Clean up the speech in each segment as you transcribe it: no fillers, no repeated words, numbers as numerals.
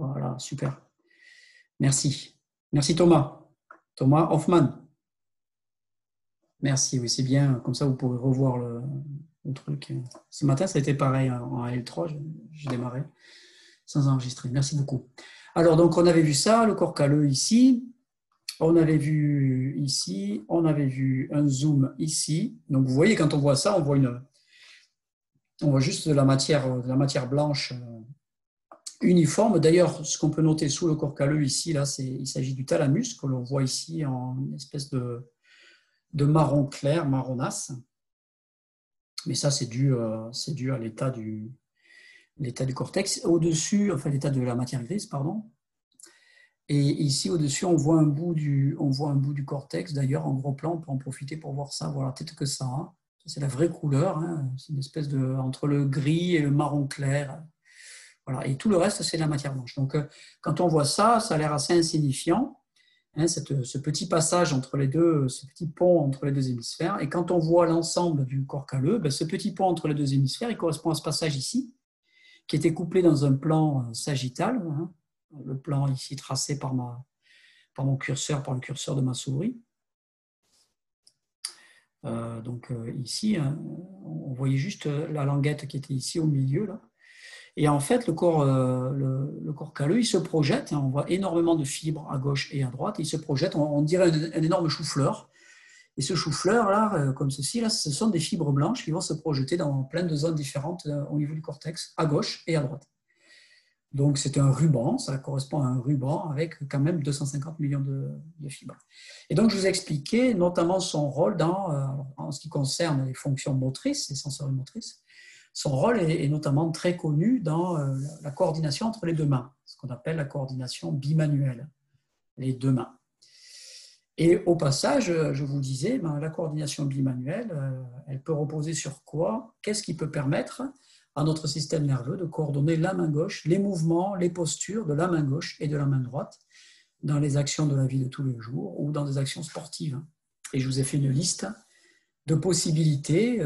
Voilà, super. Merci. Merci Thomas. Thomas Hoffman. Merci, oui, c'est bien. Comme ça, vous pourrez revoir le truc. Ce matin, ça a été pareil en L3. J'ai démarré sans enregistrer. Merci beaucoup. Alors, donc, on avait vu ça, le corps calleux ici. On avait vu ici. On avait vu un zoom ici. Donc, vous voyez, quand on voit ça, on voit juste de la matière blanche uniforme. D'ailleurs, ce qu'on peut noter sous le corps calleux ici, là, il s'agit du thalamus, que l'on voit ici en espèce de marron clair, marronasse. Mais ça, c'est dû à l'état du cortex. Au-dessus, enfin l'état de la matière grise, pardon. Et ici, au-dessus, on voit un bout du cortex. D'ailleurs, en gros plan, on peut en profiter pour voir ça. Voilà, peut-être que ça. Hein. C'est la vraie couleur. Hein. C'est une espèce entre le gris et le marron clair. Voilà. Et tout le reste, c'est de la matière blanche. Donc, quand on voit ça, ça a l'air assez insignifiant. Hein, ce petit passage entre les deux, ce petit pont entre les deux hémisphères. Et quand on voit l'ensemble du corps calleux, ben, ce petit pont entre les deux hémisphères, il correspond à ce passage ici, qui était couplé dans un plan sagittal, hein, le plan ici tracé par mon curseur, par le curseur de ma souris. Donc ici, hein, on voyait juste la languette qui était ici au milieu, là. Et en fait, le corps calleux, il se projette. Hein, on voit énormément de fibres à gauche et à droite. Il se projette, on dirait un énorme chou-fleur. Et ce chou-fleur, là, comme ceci, là, ce sont des fibres blanches qui vont se projeter dans plein de zones différentes au niveau du cortex, à gauche et à droite. Donc, c'est un ruban, ça correspond à un ruban avec quand même 250 millions de fibres. Et donc, je vous ai expliqué notamment son rôle en ce qui concerne les fonctions motrices, les sensorimotrices. Son rôle est notamment très connu dans la coordination entre les deux mains, ce qu'on appelle la coordination bimanuelle, les deux mains. Et au passage, je vous disais, la coordination bimanuelle, elle peut reposer sur quoi? Qu'est-ce qui peut permettre à notre système nerveux de coordonner la main gauche, les mouvements, les postures de la main gauche et de la main droite dans les actions de la vie de tous les jours ou dans des actions sportives. Et je vous ai fait une liste de possibilités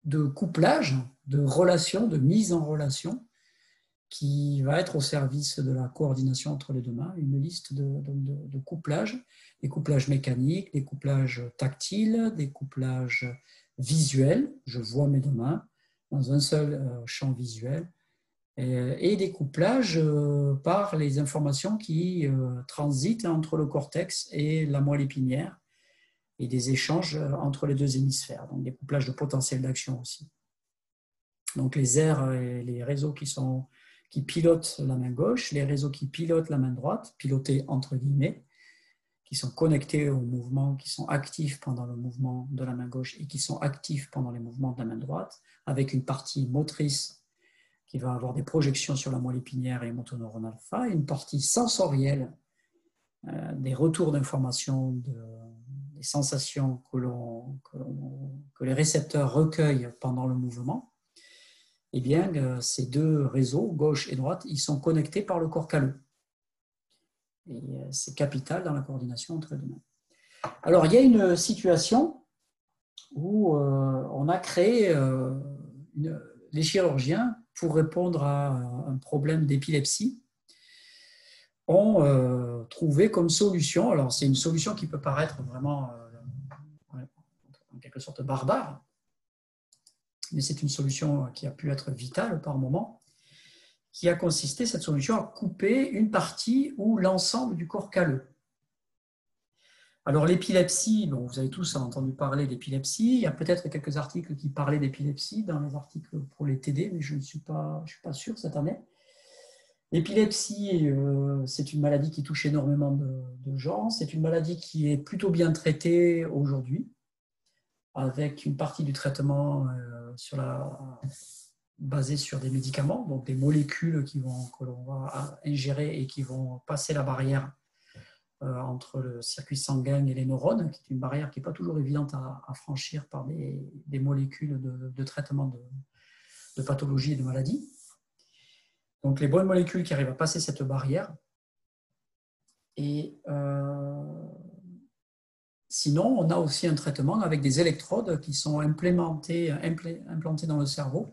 de couplage, de relation, de mise en relation qui va être au service de la coordination entre les deux mains, une liste de couplages, des couplages mécaniques, des couplages tactiles, des couplages visuels, je vois mes deux mains dans un seul champ visuel, et des couplages par les informations qui transitent entre le cortex et la moelle épinière, et des échanges entre les deux hémisphères, donc des couplages de potentiel d'action aussi. Donc les aires et les réseaux qui pilotent la main gauche, les réseaux qui pilotent la main droite, pilotés entre guillemets, qui sont connectés au mouvement, qui sont actifs pendant le mouvement de la main gauche et qui sont actifs pendant les mouvements de la main droite, avec une partie motrice qui va avoir des projections sur la moelle épinière et motoneurone alpha, et une partie sensorielle, des retours d'informations, des sensations que les récepteurs recueillent pendant le mouvement. Eh bien, ces deux réseaux, gauche et droite, ils sont connectés par le corps calleux. Et c'est capital dans la coordination entre les deux mains. Alors, il y a une situation où on a créé, les chirurgiens, pour répondre à un problème d'épilepsie, ont trouvé comme solution, alors c'est une solution qui peut paraître vraiment en quelque sorte barbare, mais c'est une solution qui a pu être vitale par moment, qui a consisté, cette solution, à couper une partie ou l'ensemble du corps calleux. Alors l'épilepsie, bon, vous avez tous entendu parler d'épilepsie, il y a peut-être quelques articles qui parlaient d'épilepsie dans les articles pour les TD, mais je ne suis pas sûr cette année. L'épilepsie, c'est une maladie qui touche énormément de gens, c'est une maladie qui est plutôt bien traitée aujourd'hui, avec une partie du traitement basée sur des médicaments, donc des molécules que l'on va ingérer et qui vont passer la barrière entre le circuit sanguin et les neurones, qui est une barrière qui n'est pas toujours évidente à franchir par des molécules de traitement de pathologies et de maladies. Donc les bonnes molécules qui arrivent à passer cette barrière. Et sinon, on a aussi un traitement avec des électrodes qui sont implantées dans le cerveau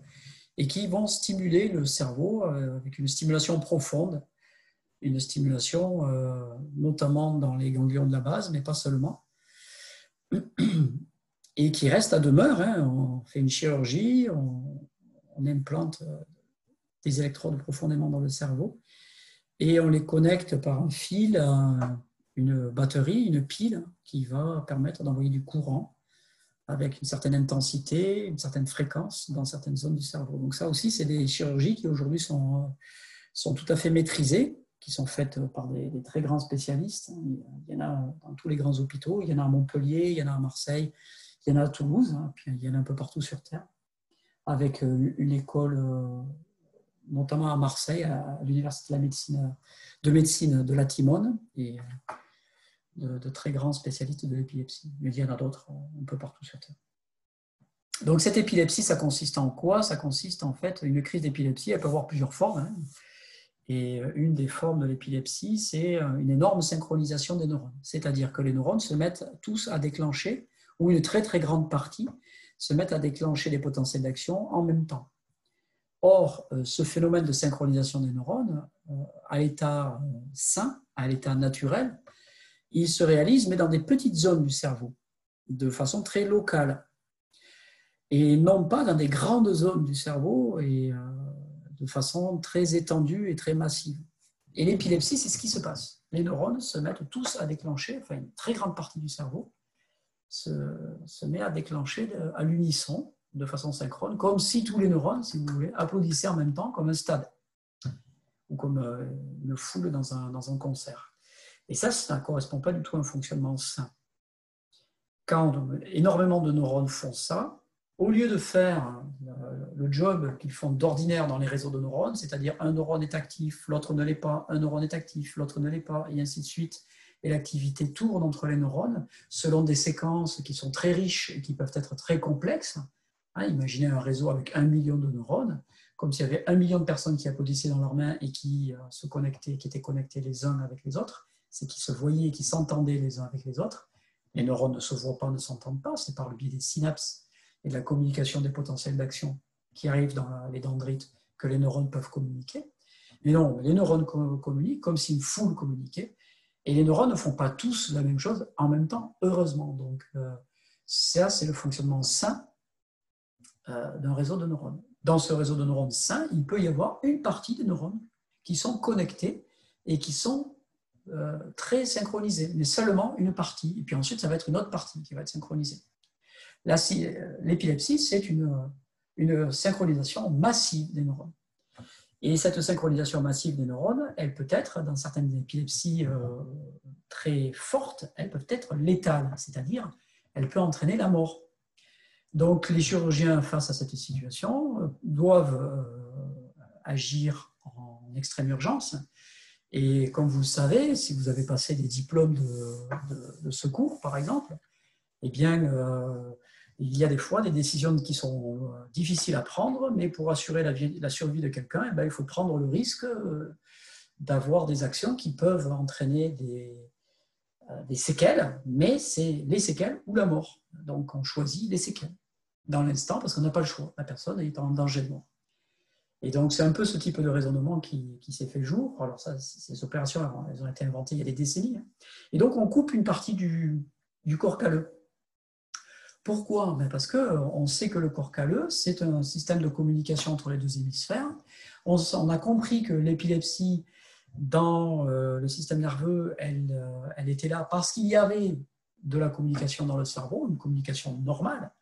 et qui vont stimuler le cerveau avec une stimulation profonde, une stimulation notamment dans les ganglions de la base, mais pas seulement, et qui reste à demeure. Hein. On fait une chirurgie, on implante des électrodes profondément dans le cerveau et on les connecte par un fil à une batterie, une pile qui va permettre d'envoyer du courant avec une certaine intensité, une certaine fréquence dans certaines zones du cerveau. Donc ça aussi, c'est des chirurgies qui aujourd'hui sont tout à fait maîtrisées, qui sont faites par des très grands spécialistes. Il y en a dans tous les grands hôpitaux, il y en a à Montpellier, il y en a à Marseille, il y en a à Toulouse, puis il y en a un peu partout sur Terre, avec une école, notamment à Marseille, à l'Université de médecine de la Timone, et de très grands spécialistes de l'épilepsie. Mais il y en a d'autres un peu partout sur Terre. Donc cette épilepsie, ça consiste en quoi? Ça consiste en fait, une crise d'épilepsie, elle peut avoir plusieurs formes. Hein. Et une des formes de l'épilepsie, c'est une énorme synchronisation des neurones. C'est-à-dire que les neurones se mettent tous à déclencher, ou une très très grande partie se mettent à déclencher des potentiels d'action en même temps. Or, ce phénomène de synchronisation des neurones, à l'état sain, à l'état naturel, il se réalise, mais dans des petites zones du cerveau, de façon très locale, et non pas dans des grandes zones du cerveau, et de façon très étendue et très massive. Et l'épilepsie, c'est ce qui se passe. Les neurones se mettent tous à déclencher, enfin une très grande partie du cerveau se met à déclencher à l'unisson, de façon synchrone, comme si tous les neurones, si vous voulez, applaudissaient en même temps, comme un stade, ou comme une foule dans un concert. Et ça ne correspond pas du tout à un fonctionnement sain. Quand énormément de neurones font ça, au lieu de faire le job qu'ils font d'ordinaire dans les réseaux de neurones, c'est-à-dire un neurone est actif, l'autre ne l'est pas, un neurone est actif, l'autre ne l'est pas, et ainsi de suite, et l'activité tourne entre les neurones selon des séquences qui sont très riches et qui peuvent être très complexes. Hein, imaginez un réseau avec 1 million de neurones, comme s'il y avait 1 million de personnes qui applaudissaient dans leurs mains et qui se connectaient, qui étaient connectés les uns avec les autres, c'est qui se voyaient et qui s'entendaient les uns avec les autres. Les neurones ne se voient pas, ne s'entendent pas, c'est par le biais des synapses et de la communication des potentiels d'action qui arrivent dans les dendrites que les neurones peuvent communiquer. Mais non, les neurones communiquent comme si une foule communiquait, et les neurones ne font pas tous la même chose en même temps, heureusement. Donc ça, c'est le fonctionnement sain d'un réseau de neurones. Dans ce réseau de neurones sain, il peut y avoir une partie des neurones qui sont connectés et qui sont très synchronisés, mais seulement une partie. Et puis ensuite, ça va être une autre partie qui va être synchronisée. L'épilepsie, c'est une synchronisation massive des neurones. Et cette synchronisation massive des neurones, elle peut être, dans certaines épilepsies très fortes, elle peut être létale, c'est-à-dire elle peut entraîner la mort. Donc les chirurgiens, face à cette situation, doivent agir en extrême urgence. Et comme vous le savez, si vous avez passé des diplômes de secours, par exemple, eh bien, il y a des fois des décisions qui sont difficiles à prendre, mais pour assurer la survie de quelqu'un, eh bien, il faut prendre le risque d'avoir des actions qui peuvent entraîner des séquelles, mais c'est les séquelles ou la mort. Donc on choisit les séquelles dans l'instant parce qu'on n'a pas le choix. La personne est en danger de mort. Et donc, c'est un peu ce type de raisonnement qui s'est fait jour. Alors, ça, ces opérations, elles ont été inventées il y a des décennies. Et donc, on coupe une partie du corps calleux. Pourquoi? Parce qu'on sait que le corps calleux, c'est un système de communication entre les deux hémisphères. On a compris que l'épilepsie, dans le système nerveux, elle était là parce qu'il y avait de la communication dans le cerveau, une communication normale.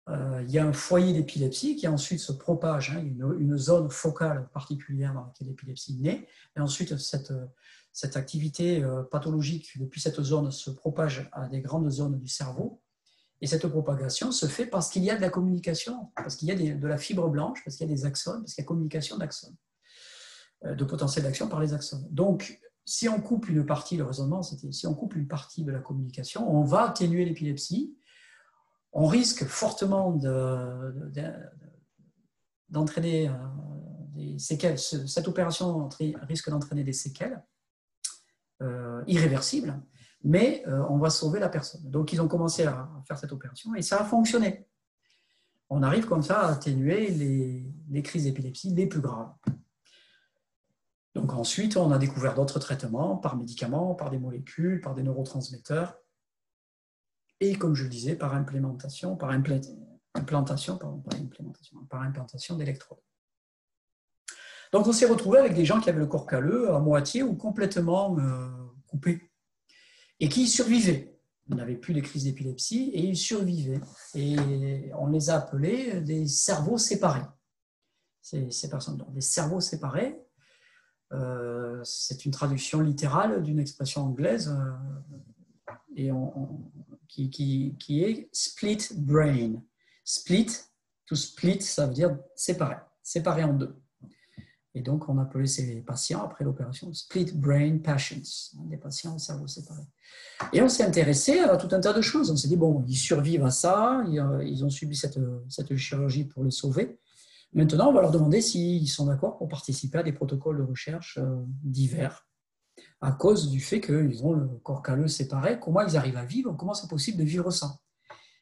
Il y a un foyer d'épilepsie qui ensuite se propage, hein, une zone focale particulière dans laquelle l'épilepsie naît, et ensuite cette activité pathologique depuis cette zone se propage à des grandes zones du cerveau, et cette propagation se fait parce qu'il y a de la communication, parce qu'il y a de la fibre blanche, parce qu'il y a des axones, parce qu'il y a communication d'axones, de potentiel d'action par les axones. Donc, si on coupe une partie, le raisonnement, c'était si on coupe une partie de la communication, on va atténuer l'épilepsie. On risque fortement d'entraîner des séquelles. Cette opération risque d'entraîner des séquelles irréversibles, mais on va sauver la personne. Donc, ils ont commencé à faire cette opération et ça a fonctionné. on arrive comme ça à atténuer les crises d'épilepsie les plus graves. Donc ensuite, on a découvert d'autres traitements par médicaments, par des molécules, par des neurotransmetteurs, et comme je le disais, par implantation d'électrodes. Donc on s'est retrouvé avec des gens qui avaient le corps calleux à moitié ou complètement coupé, et qui survivaient. Ils n'avaient plus les crises d'épilepsie et ils survivaient. Et on les a appelés des cerveaux séparés. Ces personnes, donc des cerveaux séparés, c'est une traduction littérale d'une expression anglaise qui est split brain. Split, to split, ça veut dire séparé, séparé en deux. Et donc, on appelait ces patients, après l'opération, split brain patients, des patients au cerveau séparé. Et on s'est intéressé à tout un tas de choses. On s'est dit, bon, ils survivent à ça, ils ont subi cette chirurgie pour les sauver. Maintenant, on va leur demander s'ils sont d'accord pour participer à des protocoles de recherche divers, à cause du fait qu'ils ont le corps calleux séparé. Comment ils arrivent à vivre? Comment c'est possible de vivre ça?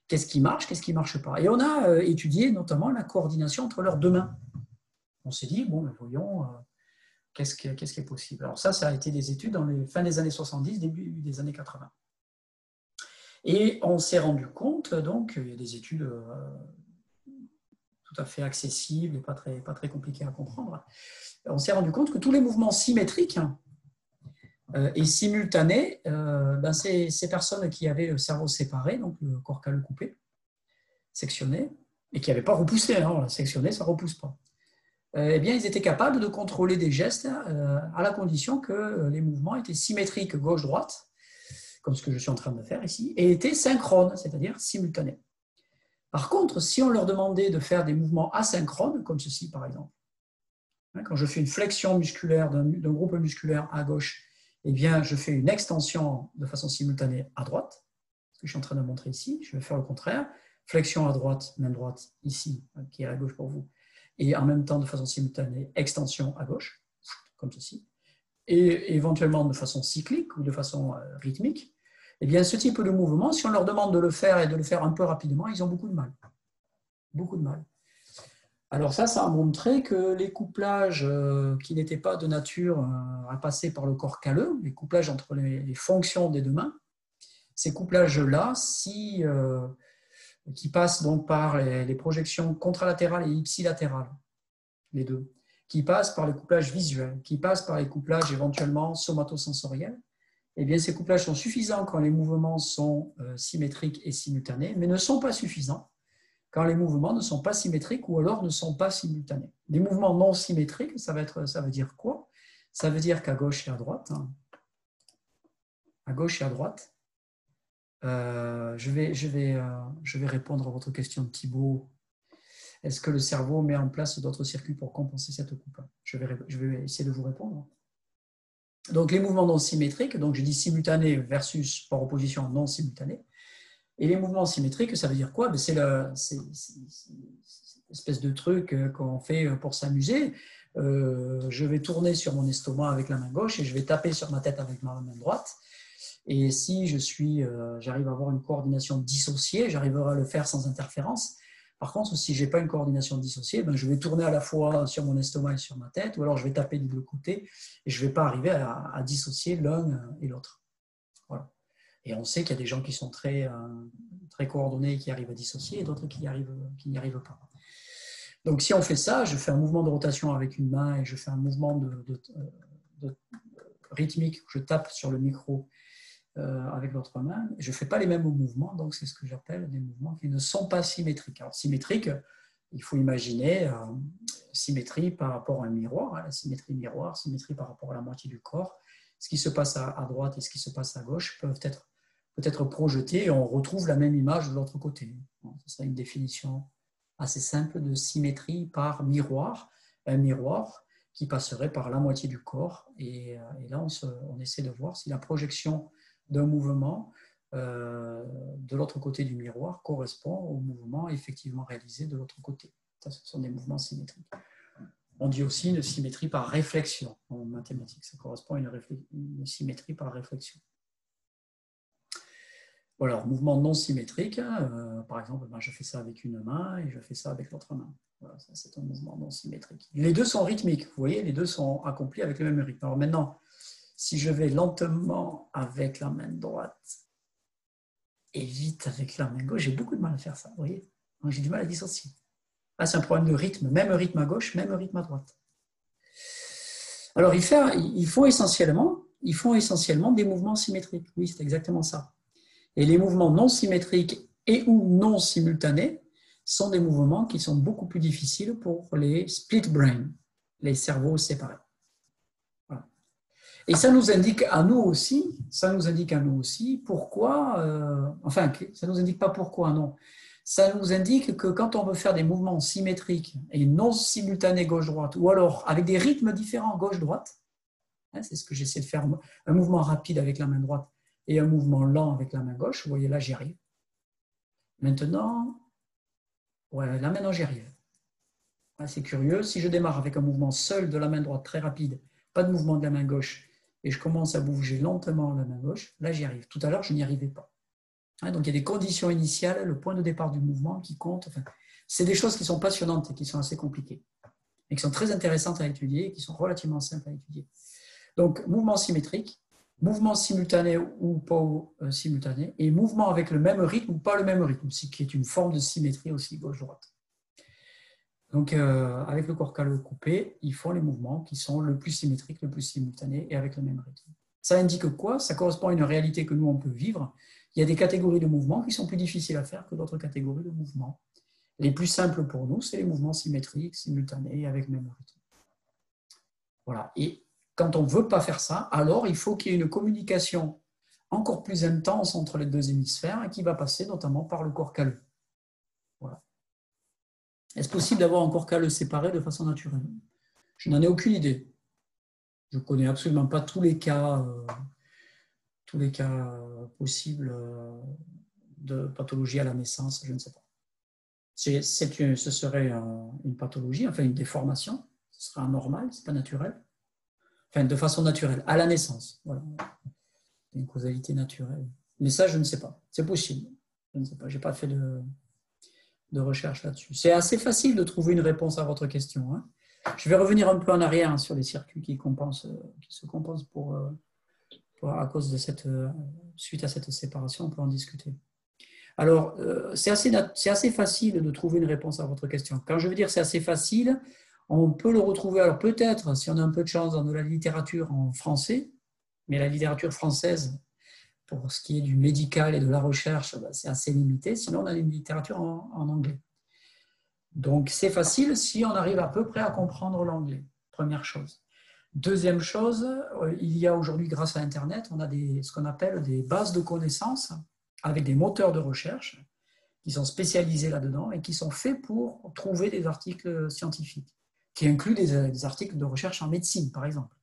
Qu'est-ce qui marche? Qu'est-ce qui ne marche pas? Et on a étudié notamment la coordination entre leurs deux mains. On s'est dit, bon, ben voyons, qu'est-ce qui est possible? Alors ça a été des études dans les fins des années 70, début des années 80. Et on s'est rendu compte, donc, il y a des études tout à fait accessibles et pas très compliquées à comprendre. On s'est rendu compte que tous les mouvements symétriques et simultanés, ces personnes qui avaient le cerveau séparé, donc le corps calleux coupé, sectionné, et qui n'avaient pas repoussé, hein, sectionné, ça ne repousse pas. Eh bien, ils étaient capables de contrôler des gestes à la condition que les mouvements étaient symétriques gauche-droite, comme ce que je suis en train de faire ici, et étaient synchrones, c'est-à-dire simultanés. Par contre, si on leur demandait de faire des mouvements asynchrones, comme ceci par exemple, quand je fais une flexion musculaire d'un groupe musculaire à gauche, eh bien, je fais une extension de façon simultanée à droite, ce que je suis en train de montrer ici, je vais faire le contraire, flexion à droite, main droite, ici, qui est à gauche pour vous, et en même temps de façon simultanée, extension à gauche, comme ceci, et éventuellement de façon cyclique ou de façon rythmique, eh bien ce type de mouvement, si on leur demande de le faire et de le faire un peu rapidement, ils ont beaucoup de mal. Beaucoup de mal. Alors ça a montré que les couplages qui n'étaient pas de nature à passer par le corps calleux, les couplages entre les fonctions des deux mains, ces couplages-là, qui passent donc par les projections contralatérales et ipsilatérales, les deux, qui passent par les couplages visuels, qui passent par les couplages éventuellement somatosensoriels, eh bien ces couplages sont suffisants quand les mouvements sont symétriques et simultanés, mais ne sont pas suffisants quand les mouvements ne sont pas symétriques ou alors ne sont pas simultanés. Les mouvements non symétriques, ça veut dire quoi? Ça veut dire qu'à gauche et à droite, je vais répondre à votre question, Thibaut. Est-ce que le cerveau met en place d'autres circuits pour compenser cette coupe? Je vais essayer de vous répondre. Donc, les mouvements non symétriques, donc je dis simultanés versus par opposition non simultanés. Et les mouvements symétriques, ça veut dire quoi? C'est l'espèce de truc qu'on fait pour s'amuser. Je vais tourner sur mon estomac avec la main gauche et je vais taper sur ma tête avec ma main droite. Et si j'arrive à avoir une coordination dissociée, j'arriverai à le faire sans interférence. Par contre, si je n'ai pas une coordination dissociée, je vais tourner à la fois sur mon estomac et sur ma tête, ou alors je vais taper des deux côtés et je ne vais pas arriver à dissocier l'un et l'autre. Voilà. Et on sait qu'il y a des gens qui sont très coordonnés et qui arrivent à dissocier, et d'autres qui n'y arrivent pas. Donc si on fait ça, je fais un mouvement de rotation avec une main et je fais un mouvement de rythmique où je tape sur le micro avec l'autre main. Je ne fais pas les mêmes mouvements, donc c'est ce que j'appelle des mouvements qui ne sont pas symétriques. Alors symétrique, il faut imaginer symétrie par rapport à un miroir, la symétrie miroir, symétrie par rapport à la moitié du corps. Ce qui se passe à droite et ce qui se passe à gauche peuvent être peut-être projetés et on retrouve la même image de l'autre côté. Bon, ce serait une définition assez simple de symétrie par miroir, un miroir qui passerait par la moitié du corps. Et là, on essaie de voir si la projection d'un mouvement de l'autre côté du miroir correspond au mouvement effectivement réalisé de l'autre côté. Ça, ce sont des mouvements symétriques. On dit aussi une symétrie par réflexion en mathématiques. Ça correspond à une symétrie par réflexion. Ou alors, mouvement non symétrique, par exemple, je fais ça avec une main et je fais ça avec l'autre main. Voilà, ça c'est un mouvement non symétrique. Les deux sont rythmiques, vous voyez, les deux sont accomplis avec le même rythme. Alors maintenant, si je vais lentement avec la main droite et vite avec la main gauche, j'ai beaucoup de mal à faire ça, vous voyez. J'ai du mal à dissocier. Ah, c'est un problème de rythme, même rythme à gauche, même rythme à droite. Alors, ils font essentiellement des mouvements symétriques. Oui, c'est exactement ça. Et les mouvements non symétriques et ou non simultanés sont des mouvements qui sont beaucoup plus difficiles pour les split brain, les cerveaux séparés. Voilà. Et ça nous indique à nous aussi pourquoi, ça nous indique pas pourquoi, non. Ça nous indique que quand on veut faire des mouvements symétriques et non simultanés gauche-droite, ou alors avec des rythmes différents gauche-droite, c'est ce que j'essaie de faire, un mouvement rapide avec la main droite et un mouvement lent avec la main gauche, vous voyez là, j'y arrive. Maintenant, là maintenant j'y arrive. C'est curieux, si je démarre avec un mouvement seul de la main droite très rapide, pas de mouvement de la main gauche, et je commence à bouger lentement la main gauche, là j'y arrive. Tout à l'heure, je n'y arrivais pas. Donc il y a des conditions initiales, le point de départ du mouvement qui compte. Enfin, c'est des choses qui sont passionnantes et qui sont assez compliquées, et qui sont très intéressantes à étudier, et qui sont relativement simples à étudier. Donc, mouvement symétrique, mouvement simultané ou pas simultané, et mouvement avec le même rythme ou pas le même rythme, ce qui est une forme de symétrie aussi gauche-droite. Donc, avec le corps calleux coupé, ils font les mouvements qui sont le plus symétriques, le plus simultanés et avec le même rythme. Ça indique quoi? Ça correspond à une réalité que nous, on peut vivre. Il y a des catégories de mouvements qui sont plus difficiles à faire que d'autres catégories de mouvements. Les plus simples pour nous, c'est les mouvements symétriques, simultanés, avec le même rythme. Voilà. Et quand on ne veut pas faire ça, alors il faut qu'il y ait une communication encore plus intense entre les deux hémisphères et qui va passer notamment par le corps calleux. Voilà. Est-ce possible d'avoir un corps calleux séparé de façon naturelle? Je n'en ai aucune idée. Je ne connais absolument pas tous les cas possibles de pathologie à la naissance, je ne sais pas. Ce serait une pathologie, enfin une déformation, ce serait anormal, ce n'est pas naturel. Enfin, de façon naturelle, à la naissance. Voilà. Une causalité naturelle. Mais ça, je ne sais pas. C'est possible. Je ne sais pas. Je n'ai pas fait de recherche là-dessus. C'est assez facile de trouver une réponse à votre question. Hein. Je vais revenir un peu en arrière sur les circuits qui se compensent à cause de suite à cette séparation. On peut en discuter. Alors, c'est assez facile de trouver une réponse à votre question. Quand je veux dire c'est assez facile, on peut le retrouver, alors peut-être, si on a un peu de chance, dans de la littérature en français, mais la littérature française, pour ce qui est du médical et de la recherche, c'est assez limité. Sinon, on a une littérature en anglais. Donc, c'est facile si on arrive à peu près à comprendre l'anglais, première chose. Deuxième chose, il y a aujourd'hui, grâce à Internet, on a ce qu'on appelle des bases de connaissances avec des moteurs de recherche qui sont spécialisés là-dedans et qui sont faits pour trouver des articles scientifiques, qui incluent des articles de recherche en médecine, par exemple,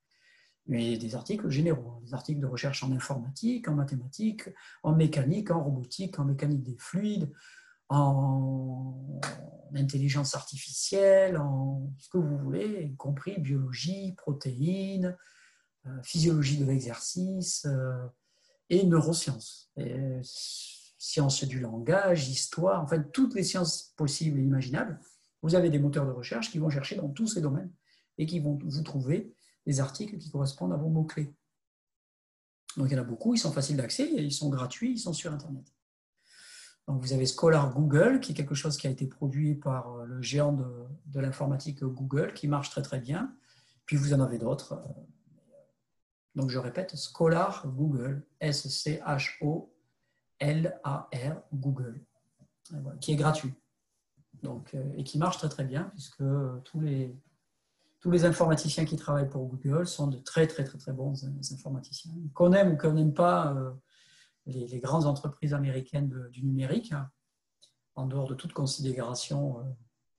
mais des articles généraux, des articles de recherche en informatique, en mathématiques, en mécanique, en robotique, en mécanique des fluides, en intelligence artificielle, en ce que vous voulez, y compris biologie, protéines, physiologie de l'exercice et neurosciences. Et sciences du langage, histoire, enfin toutes les sciences possibles et imaginables. Vous avez des moteurs de recherche qui vont chercher dans tous ces domaines et qui vont vous trouver des articles qui correspondent à vos mots-clés. Donc il y en a beaucoup, ils sont faciles d'accès, ils sont gratuits, ils sont sur Internet. Donc vous avez Scholar Google, qui est quelque chose qui a été produit par le géant de l'informatique Google, qui marche très très bien. Puis vous en avez d'autres. Donc je répète, Scholar Google, S-C-H-O L-A-R, Google, qui est gratuit. Donc, et qui marche très très bien, puisque tous les informaticiens qui travaillent pour Google sont de très très très très bons informaticiens. Qu'on aime ou qu'on n'aime pas les grandes entreprises américaines du numérique, en dehors de toute considération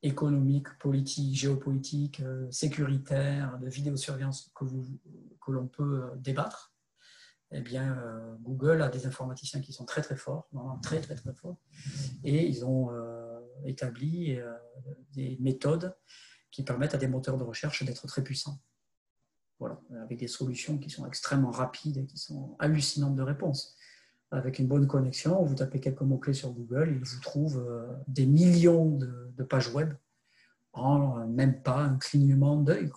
économique, politique, géopolitique, sécuritaire, de vidéosurveillance que l'on peut débattre, eh bien, Google a des informaticiens qui sont très très forts, vraiment très très très forts, et ils ont établi des méthodes qui permettent à des moteurs de recherche d'être très puissants. Voilà, avec des solutions qui sont extrêmement rapides et qui sont hallucinantes de réponse. avec une bonne connexion, vous tapez quelques mots-clés sur Google, il vous trouve des millions de pages web en même pas un clignement d'œil.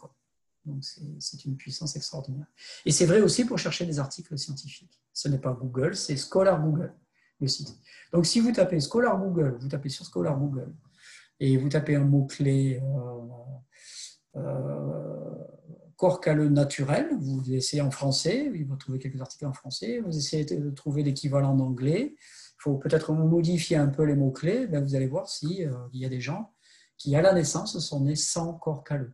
Donc, c'est une puissance extraordinaire. Et c'est vrai aussi pour chercher des articles scientifiques. Ce n'est pas Google, c'est Scholar Google, le site. Donc, si vous tapez Scholar Google, vous tapez sur Scholar Google, et vous tapez un mot-clé corps calleux naturel, vous essayez en français, il va trouver quelques articles en français, vous essayez de trouver l'équivalent en anglais, il faut peut-être modifier un peu les mots-clés, ben vous allez voir s'il y a des gens qui, à la naissance, sont nés sans corps calleux.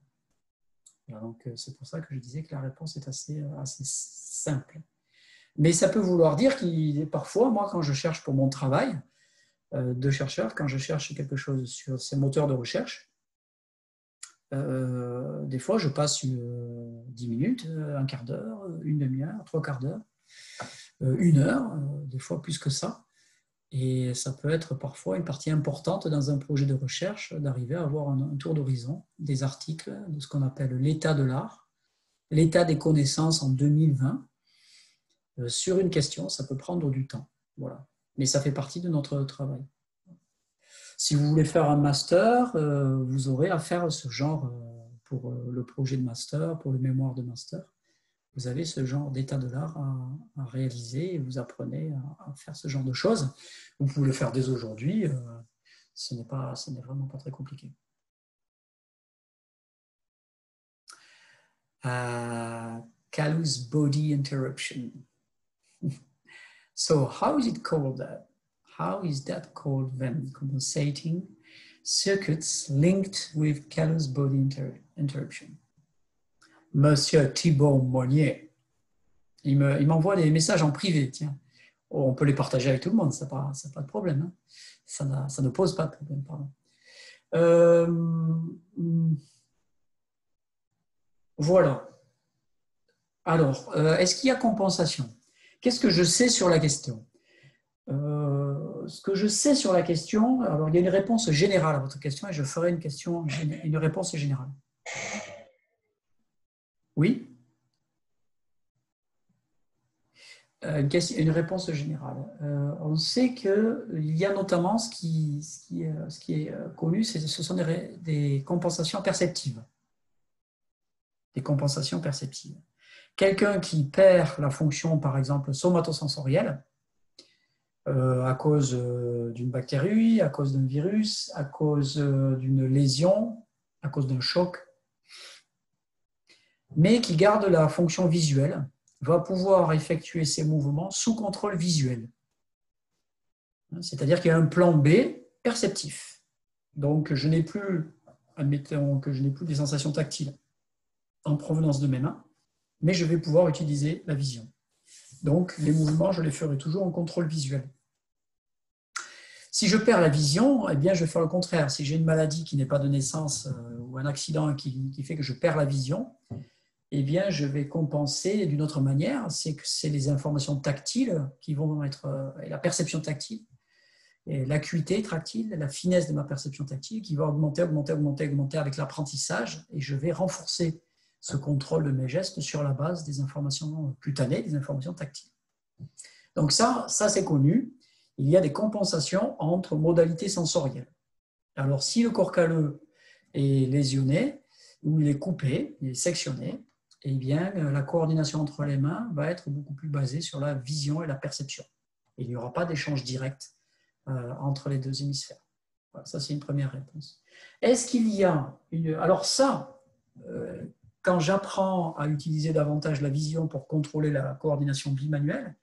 Donc, c'est pour ça que je disais que la réponse est assez simple. Mais ça peut vouloir dire qu'il parfois, moi, quand je cherche pour mon travail de chercheur, quand je cherche quelque chose sur ces moteurs de recherche, des fois, je passe 10 minutes, un quart d'heure, une demi-heure, 3/4 d'heure, 1 heure, des fois plus que ça. Et ça peut être parfois une partie importante dans un projet de recherche d'arriver à avoir un tour d'horizon des articles de ce qu'on appelle l'état de l'art, l'état des connaissances en 2020. Sur une question, ça peut prendre du temps. Voilà. Mais ça fait partie de notre travail. Si vous voulez faire un master, vous aurez à faire ce genre pour le projet de master, pour le mémoire de master. Vous avez ce genre d'état de l'art à réaliser et vous apprenez à faire ce genre de choses. Vous pouvez le faire dès aujourd'hui, ce n'est vraiment pas très compliqué. Callous body interruption. So how is it called that? How is that called then? Compensating circuits linked with callous body interruption. Monsieur Thibault Monnier, il m'envoie des messages en privé, tiens. Oh, on peut les partager avec tout le monde, ça n'a pas de problème. Hein. Ça ne pose pas de problème, pardon. Voilà. Alors, est-ce qu'il y a compensation? Qu'est-ce que je sais sur la question? Ce que je sais sur la question, alors il y a une réponse générale à votre question et je ferai une réponse générale. Oui? Une réponse générale. On sait qu'il y a notamment ce qui est connu, ce sont des compensations perceptives. Des compensations perceptives. Quelqu'un qui perd la fonction, par exemple, somatosensorielle, à cause d'une bactérie, à cause d'un virus, à cause d'une lésion, à cause d'un choc, mais qui garde la fonction visuelle, va pouvoir effectuer ses mouvements sous contrôle visuel. C'est-à-dire qu'il y a un plan B perceptif. Donc, je n'ai plus, admettons que je n'ai plus des sensations tactiles en provenance de mes mains, mais je vais pouvoir utiliser la vision. Donc, les mouvements, je les ferai toujours en contrôle visuel. Si je perds la vision, eh bien, je vais faire le contraire. Si j'ai une maladie qui n'est pas de naissance ou un accident qui fait que je perds la vision, eh bien, je vais compenser d'une autre manière. C'est que c'est les informations tactiles qui vont être, et la perception tactile, et l'acuité tactile, la finesse de ma perception tactile qui va augmenter avec l'apprentissage et je vais renforcer ce contrôle de mes gestes sur la base des informations cutanées, des informations tactiles. Donc ça c'est connu. Il y a des compensations entre modalités sensorielles. Alors, si le corps calleux est lésionné, ou il est coupé, il est sectionné, eh bien, la coordination entre les mains va être beaucoup plus basée sur la vision et la perception. Et il n'y aura pas d'échange direct entre les deux hémisphères. Voilà, ça, c'est une première réponse. Est-ce qu'il y a une... Alors ça, quand j'apprends à utiliser davantage la vision pour contrôler la coordination bimanuelle,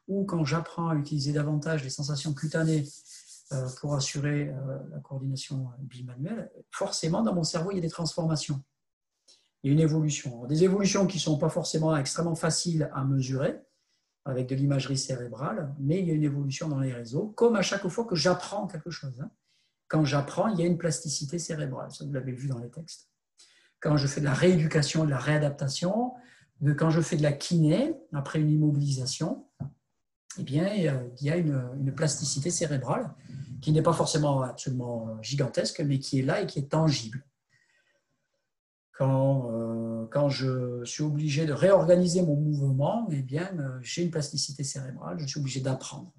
ou quand j'apprends à utiliser davantage les sensations cutanées pour assurer la coordination bimanuelle, forcément, dans mon cerveau, il y a des transformations. Il y a une évolution. Alors, des évolutions qui ne sont pas forcément extrêmement faciles à mesurer avec de l'imagerie cérébrale, mais il y a une évolution dans les réseaux, comme à chaque fois que j'apprends quelque chose. Quand j'apprends, il y a une plasticité cérébrale. Ça, vous l'avez vu dans les textes. Quand je fais de la rééducation et de la réadaptation, quand je fais de la kiné, après une immobilisation, eh bien, il y a une plasticité cérébrale qui n'est pas forcément absolument gigantesque, mais qui est là et qui est tangible. Quand je suis obligé de réorganiser mon mouvement, eh bien, j'ai une plasticité cérébrale, je suis obligé d'apprendre.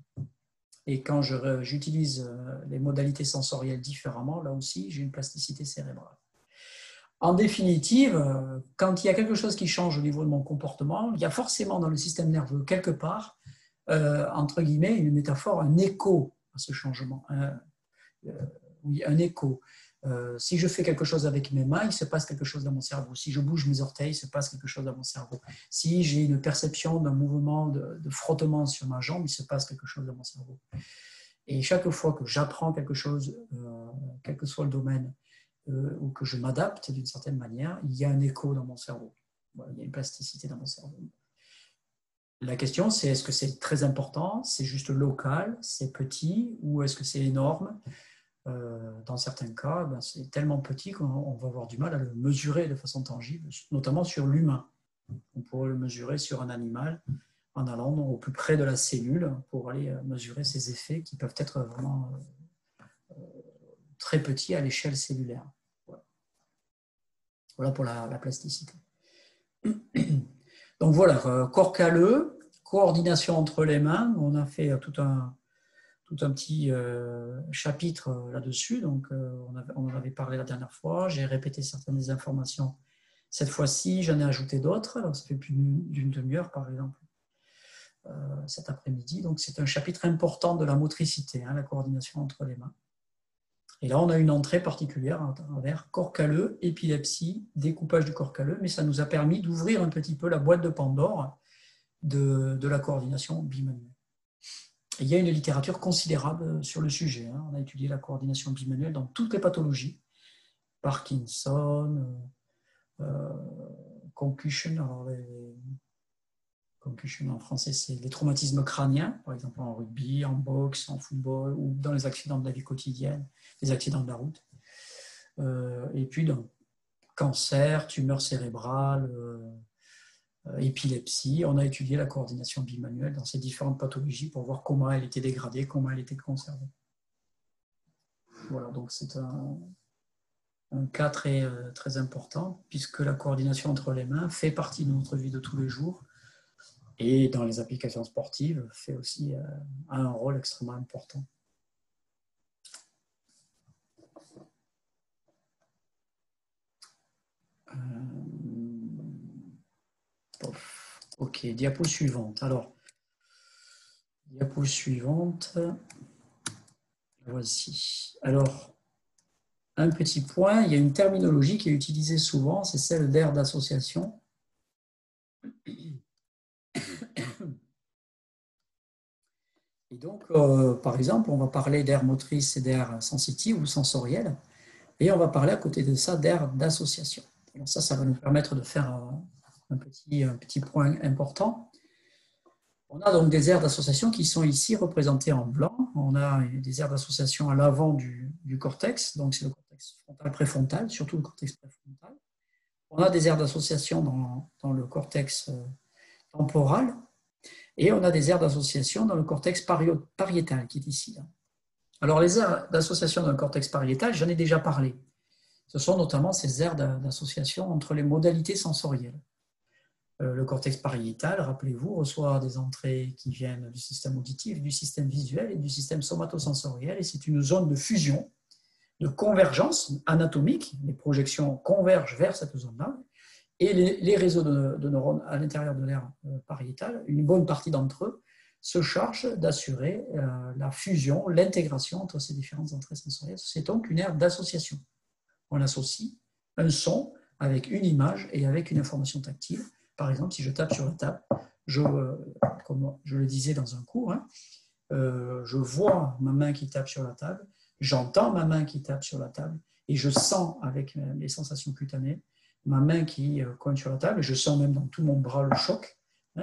Et quand j'utilise les modalités sensorielles différemment, là aussi, j'ai une plasticité cérébrale. En définitive, quand il y a quelque chose qui change au niveau de mon comportement, il y a forcément dans le système nerveux, quelque part, entre guillemets, une métaphore, un écho à ce changement. Oui, un écho. Si je fais quelque chose avec mes mains, il se passe quelque chose dans mon cerveau. Si je bouge mes orteils, il se passe quelque chose dans mon cerveau. Si j'ai une perception d'un mouvement de frottement sur ma jambe, il se passe quelque chose dans mon cerveau. Et chaque fois que j'apprends quelque chose, quel que soit le domaine, ou que je m'adapte d'une certaine manière, il y a un écho dans mon cerveau. Voilà, il y a une plasticité dans mon cerveau. La question, c'est est-ce que c'est très important, c'est juste local, c'est petit, ou est-ce que c'est énorme? Dans certains cas, ben, c'est tellement petit qu'on va avoir du mal à le mesurer de façon tangible, notamment sur l'humain. On pourrait le mesurer sur un animal en allant au plus près de la cellule pour aller mesurer ses effets qui peuvent être vraiment très petits à l'échelle cellulaire. Voilà pour la plasticité. Donc voilà, corps calleux, coordination entre les mains. On a fait tout un petit chapitre là-dessus. Donc on en avait parlé la dernière fois. J'ai répété certaines des informations cette fois-ci. J'en ai ajouté d'autres. Alors, ça fait plus d'une demi-heure, par exemple, cet après-midi. Donc c'est un chapitre important de la motricité, la coordination entre les mains. Et là, on a une entrée particulière à travers corps calleux, épilepsie, découpage du corps calleux, mais ça nous a permis d'ouvrir un petit peu la boîte de Pandore de la coordination bimanuelle. Et il y a une littérature considérable sur le sujet. On a étudié la coordination bimanuelle dans toutes les pathologies. Parkinson, concussion, alors concussion en français, c'est les traumatismes crâniens, par exemple en rugby, en boxe, en football, ou dans les accidents de la vie quotidienne, les accidents de la route. Et puis dans cancer, tumeur cérébrale, épilepsie, on a étudié la coordination bimanuelle dans ces différentes pathologies pour voir comment elle était dégradée, comment elle était conservée. Voilà, donc c'est un cas très, très important, puisque la coordination entre les mains fait partie de notre vie de tous les jours, et dans les applications sportives, fait aussi un rôle extrêmement important. Ok, diapo suivante. Alors, diapo suivante. Voici. Alors, un petit point, il y a une terminologie qui est utilisée souvent, c'est celle d'aire d'association. Et donc, par exemple, on va parler d'aire motrice et d'aire sensitive ou sensorielle, et on va parler à côté de ça d'aire d'association. Alors ça va nous permettre de faire un petit point important. On a donc des aires d'association qui sont ici représentées en blanc. On a des aires d'association à l'avant du cortex, donc c'est le cortex frontal préfrontal, surtout le cortex préfrontal. On a des aires d'association dans le cortex temporal, et on a des aires d'association dans le cortex pariétal, qui est ici. Alors, les aires d'association dans le cortex pariétal, j'en ai déjà parlé. Ce sont notamment ces aires d'association entre les modalités sensorielles. Le cortex pariétal, rappelez-vous, reçoit des entrées qui viennent du système auditif, du système visuel et du système somatosensoriel, et c'est une zone de fusion, de convergence anatomique. Les projections convergent vers cette zone-là, et les réseaux de neurones à l'intérieur de l'aire pariétale, une bonne partie d'entre eux, se chargent d'assurer la fusion, l'intégration entre ces différentes entrées sensorielles. C'est donc une aire d'association. On associe un son avec une image et avec une information tactile. Par exemple, si je tape sur la table, comme je le disais dans un cours, je vois ma main qui tape sur la table, j'entends ma main qui tape sur la table, et je sens avec mes sensations cutanées ma main qui cogne sur la table, et je sens même dans tout mon bras le choc,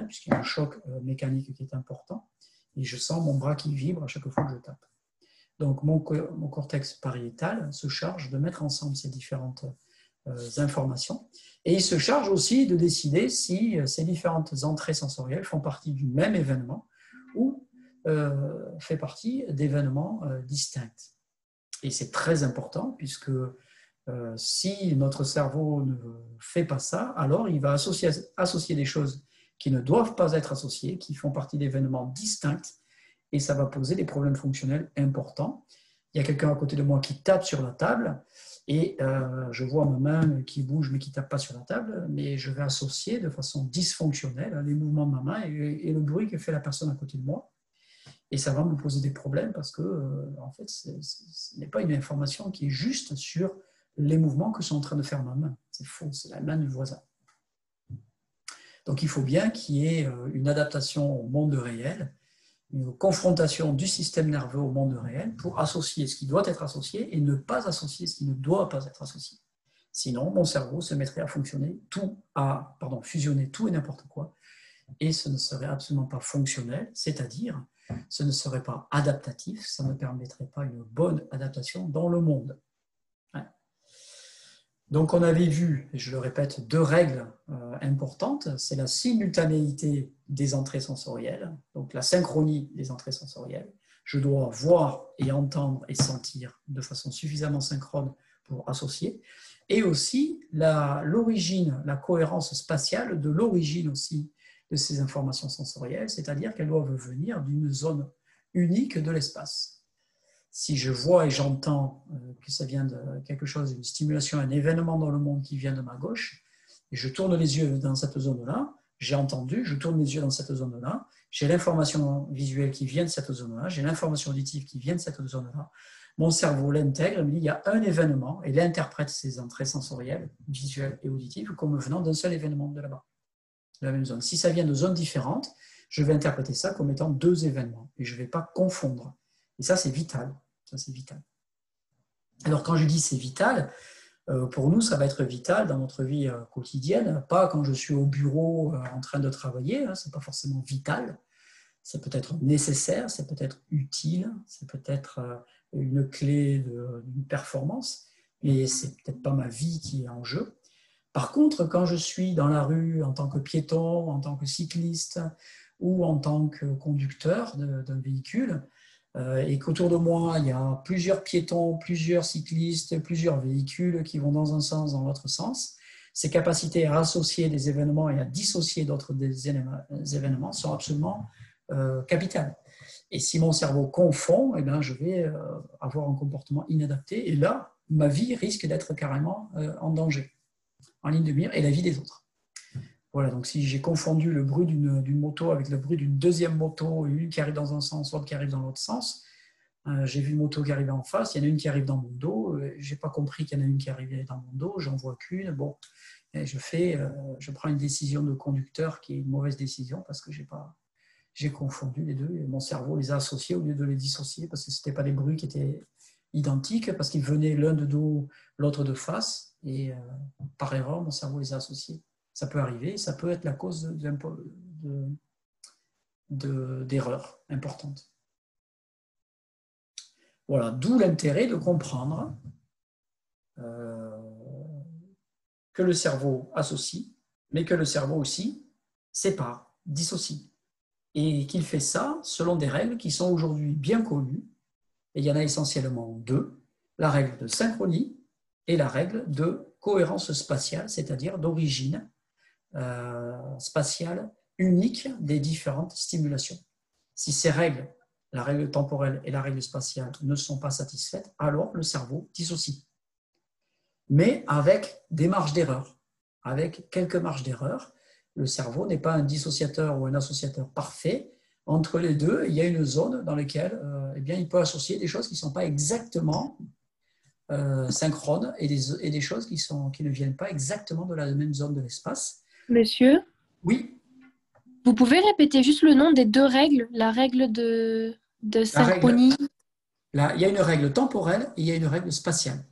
puisqu'il y a un choc mécanique qui est important, et je sens mon bras qui vibre à chaque fois que je tape. Donc mon cortex pariétal se charge de mettre ensemble ces différentes informations, et il se charge aussi de décider si ces différentes entrées sensorielles font partie du même événement ou fait partie d'événements distincts. Et c'est très important puisque Si notre cerveau ne fait pas ça, alors il va associer des choses qui ne doivent pas être associées, qui font partie d'événements distincts, et ça va poser des problèmes fonctionnels importants. Il y a quelqu'un à côté de moi qui tape sur la table, et je vois ma main qui bouge mais qui ne tape pas sur la table, mais je vais associer de façon dysfonctionnelle les mouvements de ma main et le bruit que fait la personne à côté de moi. Et ça va me poser des problèmes parce que, en fait, ce n'est pas une information qui est juste sur les mouvements que sont en train de faire ma main. C'est faux, c'est la main du voisin. Donc il faut bien qu'il y ait une adaptation au monde réel, une confrontation du système nerveux au monde réel pour associer ce qui doit être associé et ne pas associer ce qui ne doit pas être associé. Sinon, mon cerveau se mettrait à fusionner tout et n'importe quoi, et ce ne serait absolument pas fonctionnel, c'est-à-dire ce ne serait pas adaptatif, ça ne permettrait pas une bonne adaptation dans le monde. Donc on avait vu, et je le répète, deux règles importantes, c'est la simultanéité des entrées sensorielles, donc la synchronie des entrées sensorielles. Je dois voir et entendre et sentir de façon suffisamment synchrone pour associer, et aussi l'origine, la cohérence spatiale de l'origine aussi de ces informations sensorielles, c'est-à-dire qu'elles doivent venir d'une zone unique de l'espace. Si je vois et j'entends que ça vient de quelque chose, une stimulation, un événement dans le monde qui vient de ma gauche, et je tourne les yeux dans cette zone-là, j'ai entendu, je tourne les yeux dans cette zone-là, j'ai l'information visuelle qui vient de cette zone-là, j'ai l'information auditive qui vient de cette zone-là, mon cerveau l'intègre, il me dit il y a un événement, et il interprète ces entrées sensorielles, visuelles et auditives, comme venant d'un seul événement de là-bas, de la même zone. Si ça vient de zones différentes, je vais interpréter ça comme étant deux événements, et je ne vais pas confondre. Et ça, c'est vital. Ça, c'est vital. Alors, quand je dis c'est vital, pour nous, ça va être vital dans notre vie quotidienne, pas quand je suis au bureau en train de travailler, ce n'est pas forcément vital, c'est peut-être nécessaire, c'est peut-être utile, c'est peut-être une clé d'une performance, mais c'est peut-être pas ma vie qui est en jeu. Par contre, quand je suis dans la rue en tant que piéton, en tant que cycliste ou en tant que conducteur d'un véhicule, et qu'autour de moi, il y a plusieurs piétons, plusieurs cyclistes, plusieurs véhicules qui vont dans un sens, dans l'autre sens, ces capacités à associer des événements et à dissocier d'autres événements sont absolument capitales. Et si mon cerveau confond, eh bien, je vais avoir un comportement inadapté. Et là, ma vie risque d'être carrément en danger, en ligne de mire, et la vie des autres. Voilà, donc si j'ai confondu le bruit d'une moto avec le bruit d'une deuxième moto, une qui arrive dans un sens, l'autre qui arrive dans l'autre sens, j'ai vu une moto qui arrivait en face, il y en a une qui arrive dans mon dos, je n'ai pas compris qu'il y en a une qui arrivait dans mon dos, j'en vois qu'une, bon, et je prends une décision de conducteur qui est une mauvaise décision parce que j'ai confondu les deux, et mon cerveau les a associés au lieu de les dissocier parce que ce n'étaient pas des bruits qui étaient identiques, parce qu'ils venaient l'un de dos, l'autre de face, et par erreur, mon cerveau les a associés. Ça peut arriver, ça peut être la cause d'erreurs importantes. Voilà, d'où l'intérêt de comprendre que le cerveau associe, mais que le cerveau aussi sépare, dissocie. Et qu'il fait ça selon des règles qui sont aujourd'hui bien connues, et il y en a essentiellement deux, la règle de synchronie et la règle de cohérence spatiale, c'est-à-dire d'origine spatiale unique des différentes stimulations. Si ces règles, la règle temporelle et la règle spatiale, ne sont pas satisfaites, alors le cerveau dissocie. Mais avec des marges d'erreur, avec quelques marges d'erreur. Le cerveau n'est pas un dissociateur ou un associateur parfait. Entre les deux, il y a une zone dans laquelle eh bien, il peut associer des choses qui ne sont pas exactement synchrones et des choses qui ne viennent pas exactement de la même zone de l'espace. Monsieur, Oui. vous pouvez répéter juste le nom des deux règles, la règle de synchronie. Il y a une règle temporelle et il y a une règle spatiale.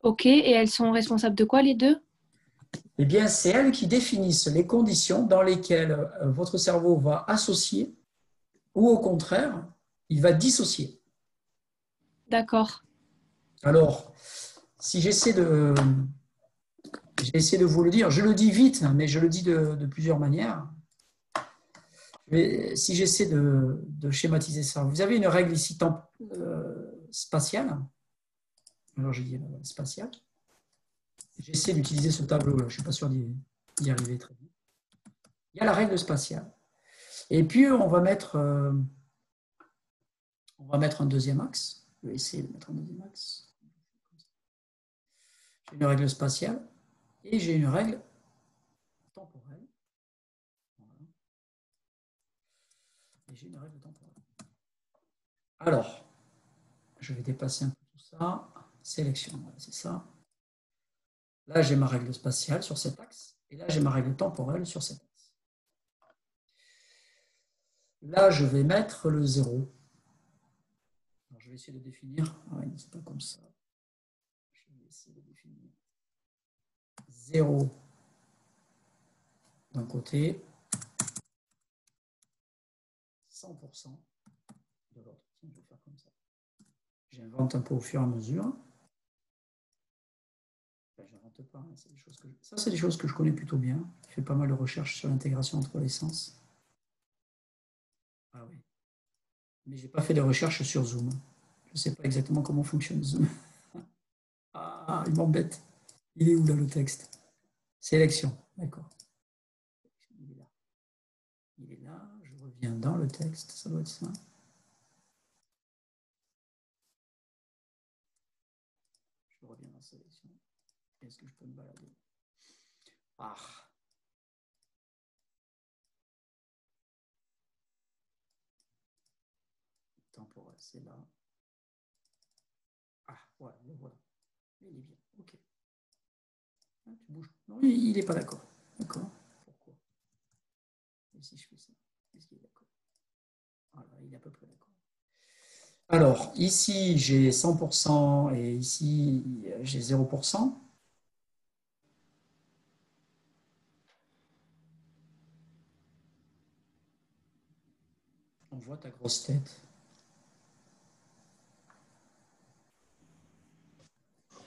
Ok, et elles sont responsables de quoi les deux? Eh bien, c'est elles qui définissent les conditions dans lesquelles votre cerveau va associer ou au contraire, il va dissocier. D'accord. Alors, si j'essaie de vous le dire, je le dis vite, mais je le dis de plusieurs manières. Si j'essaie de schématiser ça, vous avez une règle ici spatiale Alors, j'ai dit la règle spatiale. J'essaie d'utiliser ce tableau-là. Je ne suis pas sûr d'y arriver très bien. Il y a la règle spatiale. Et puis, on va mettre un deuxième axe. Je vais essayer de mettre un deuxième axe. J'ai une règle spatiale et j'ai une règle temporelle. Voilà. Et j'ai une règle temporelle. Alors, je vais dépasser un peu tout ça. Sélection, voilà, c'est ça. Là, j'ai ma règle spatiale sur cet axe. Et là, j'ai ma règle temporelle sur cet axe. Là, je vais mettre le 0. Alors, je vais essayer de définir. Ah oui, c'est pas comme ça. Je vais essayer de définir 0 d'un côté, 100% de l'autre. Tiens, je vais faire comme ça. J'invente un peu au fur et à mesure. Enfin, j'invente pas. Hein. Ça, c'est des choses que je connais plutôt bien. Je fais pas mal de recherches sur l'intégration entre les sens. Ah oui. Mais je n'ai pas fait de recherche sur Zoom. Je ne sais pas exactement comment fonctionne Zoom. Ah, il m'embête. Il est où là le texte? Sélection, d'accord. Il est là. Il est là, je reviens dans le texte, ça doit être ça. Je reviens dans sélection. Est-ce que je peux me balader? Ah. Temporel, c'est là. Ah, voilà, le voilà. Il est bien, ok. Ah, tu bouges. Non, il n'est pas d'accord. D'accord. Pourquoi? Et si je fais ça, est-ce qu'il est d'accord? Voilà, il est à peu près d'accord. Alors, ici, j'ai 100% et ici, j'ai 0%. On voit ta grosse tête.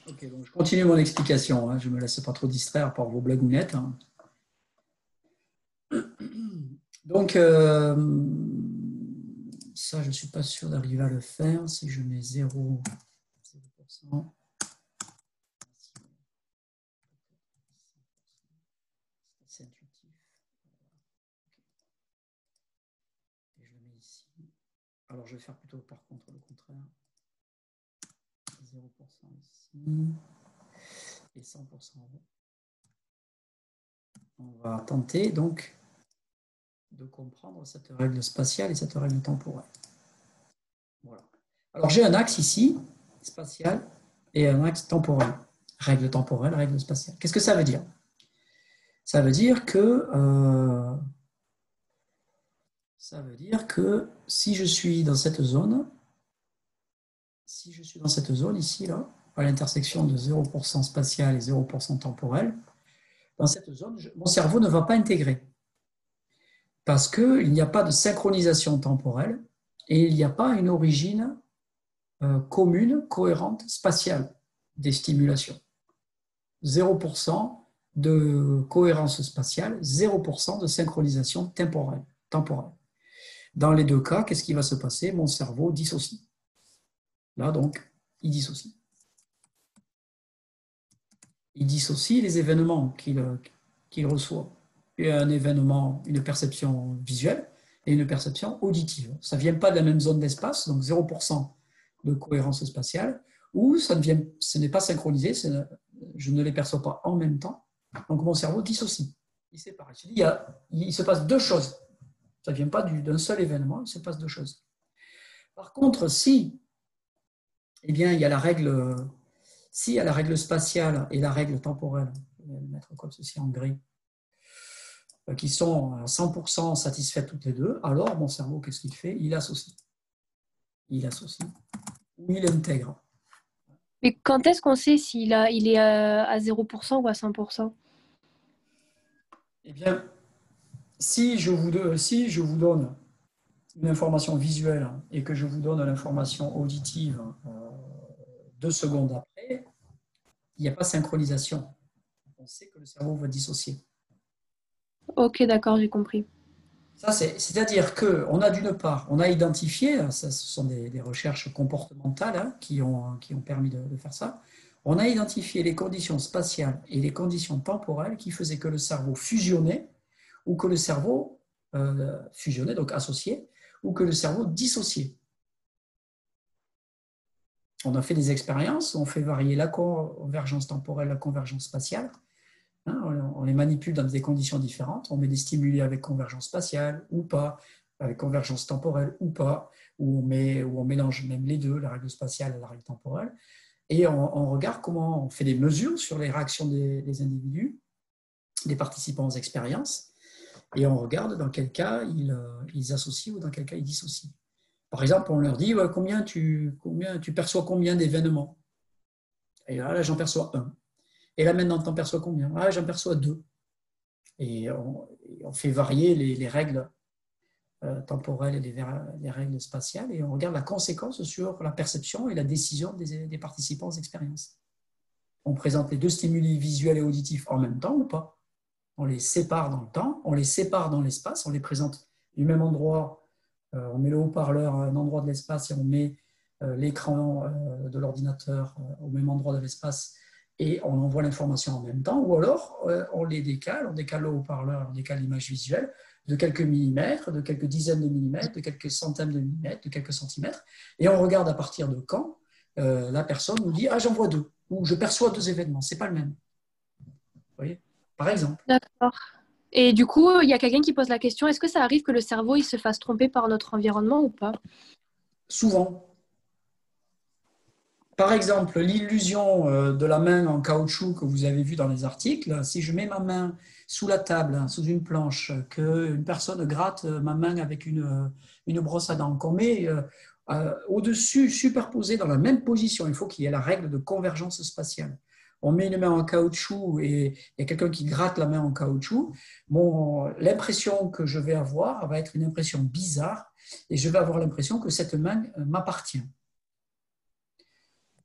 Ok, donc je continue mon explication. Hein. Je ne me laisse pas trop distraire par vos blagounettes. Hein. Donc, ça, je ne suis pas sûr d'arriver à le faire. Si je mets 0%. C'est intuitif. Et je le mets ici. Alors, je vais faire plutôt par contre le contraire. 0% ici. Et 100% en haut. On va tenter donc de comprendre cette règle spatiale et cette règle temporelle. Voilà. Alors, j'ai un axe ici, spatial, et un axe temporel. Règle temporelle, règle spatiale. Qu'est-ce que ça veut dire? Ça veut dire que si je suis dans cette zone, ici, là, à l'intersection de 0% spatial et 0% temporel, dans cette zone, mon cerveau ne va pas intégrer. Parce qu'il n'y a pas de synchronisation temporelle et il n'y a pas une origine commune, cohérente, spatiale des stimulations. 0% de cohérence spatiale, 0% de synchronisation temporelle. Dans les deux cas, qu'est-ce qui va se passer? Mon cerveau dissocie. Là, donc, il dissocie. Il dissocie les événements qu'il reçoit. Il y a un événement, une perception visuelle et une perception auditive. Ça ne vient pas de la même zone d'espace, donc 0% de cohérence spatiale, ou ce n'est pas synchronisé, je ne les perçois pas en même temps. Donc mon cerveau dissocie. Il sépare. Il se passe deux choses. Ça ne vient pas d'un seul événement, il se passe deux choses. Par contre, si il y a la règle spatiale et la règle temporelle, je vais mettre comme ceci en gris, qui sont à 100% satisfaites toutes les deux, alors mon cerveau, qu'est-ce qu'il fait? Il associe. Ou il intègre. Mais quand est-ce qu'on sait s'il il est à 0% ou à 100%? Eh bien, si je vous donne une information visuelle et que je vous donne l'information auditive 2 secondes après, il n'y a pas synchronisation. On sait que le cerveau va dissocier. Ok, d'accord, j'ai compris. C'est-à-dire qu'on a d'une part, on a identifié, ça, ce sont des recherches comportementales qui ont permis de faire ça, on a identifié les conditions spatiales et les conditions temporelles qui faisaient que le cerveau fusionnait ou que le cerveau fusionnait, donc associé, ou que le cerveau dissociait. On a fait des expériences, on fait varier la convergence temporelle, la convergence spatiale. On les manipule dans des conditions différentes. On met des stimuli avec convergence spatiale ou pas, avec convergence temporelle ou pas, ou on mélange même les deux, la règle spatiale et la règle temporelle. Et on regarde comment on fait des mesures sur les réactions des individus, des participants aux expériences, et on regarde dans quel cas ils associent ou dans quel cas ils dissocient. Par exemple, on leur dit combien tu perçois combien d'événements. Et là, j'en perçois un. Et là, maintenant, tu en perçois combien? Ah, j'en perçois 2. Et on fait varier les règles temporelles et les règles spatiales et on regarde la conséquence sur la perception et la décision des participants aux expériences. On présente les deux stimuli visuels et auditifs en même temps ou pas? On les sépare dans le temps, on les sépare dans l'espace, on les présente du même endroit. On met le haut-parleur à un endroit de l'espace et on met l'écran de l'ordinateur au même endroit de l'espace et on envoie l'information en même temps, ou alors on les décale, on décale le haut-parleur, on décale l'image visuelle de quelques millimètres, de quelques dizaines de millimètres, de quelques centaines de millimètres, de quelques centimètres, et on regarde à partir de quand la personne nous dit « Ah, j'en vois 2 » ou « Je perçois 2 événements », c'est pas le même. Vous voyez? Par exemple. D'accord. Et du coup, il y a quelqu'un qui pose la question, est-ce que ça arrive que le cerveau il se fasse tromper par notre environnement ou pas? Souvent. Par exemple, l'illusion de la main en caoutchouc que vous avez vu dans les articles, si je mets ma main sous la table, sous une planche, qu'une personne gratte ma main avec une brosse à dents, qu'on met au-dessus, superposé dans la même position, il faut qu'il y ait la règle de convergence spatiale. On met une main en caoutchouc et il y a quelqu'un qui gratte la main en caoutchouc, l'impression que je vais avoir va être une impression bizarre et je vais avoir l'impression que cette main m'appartient.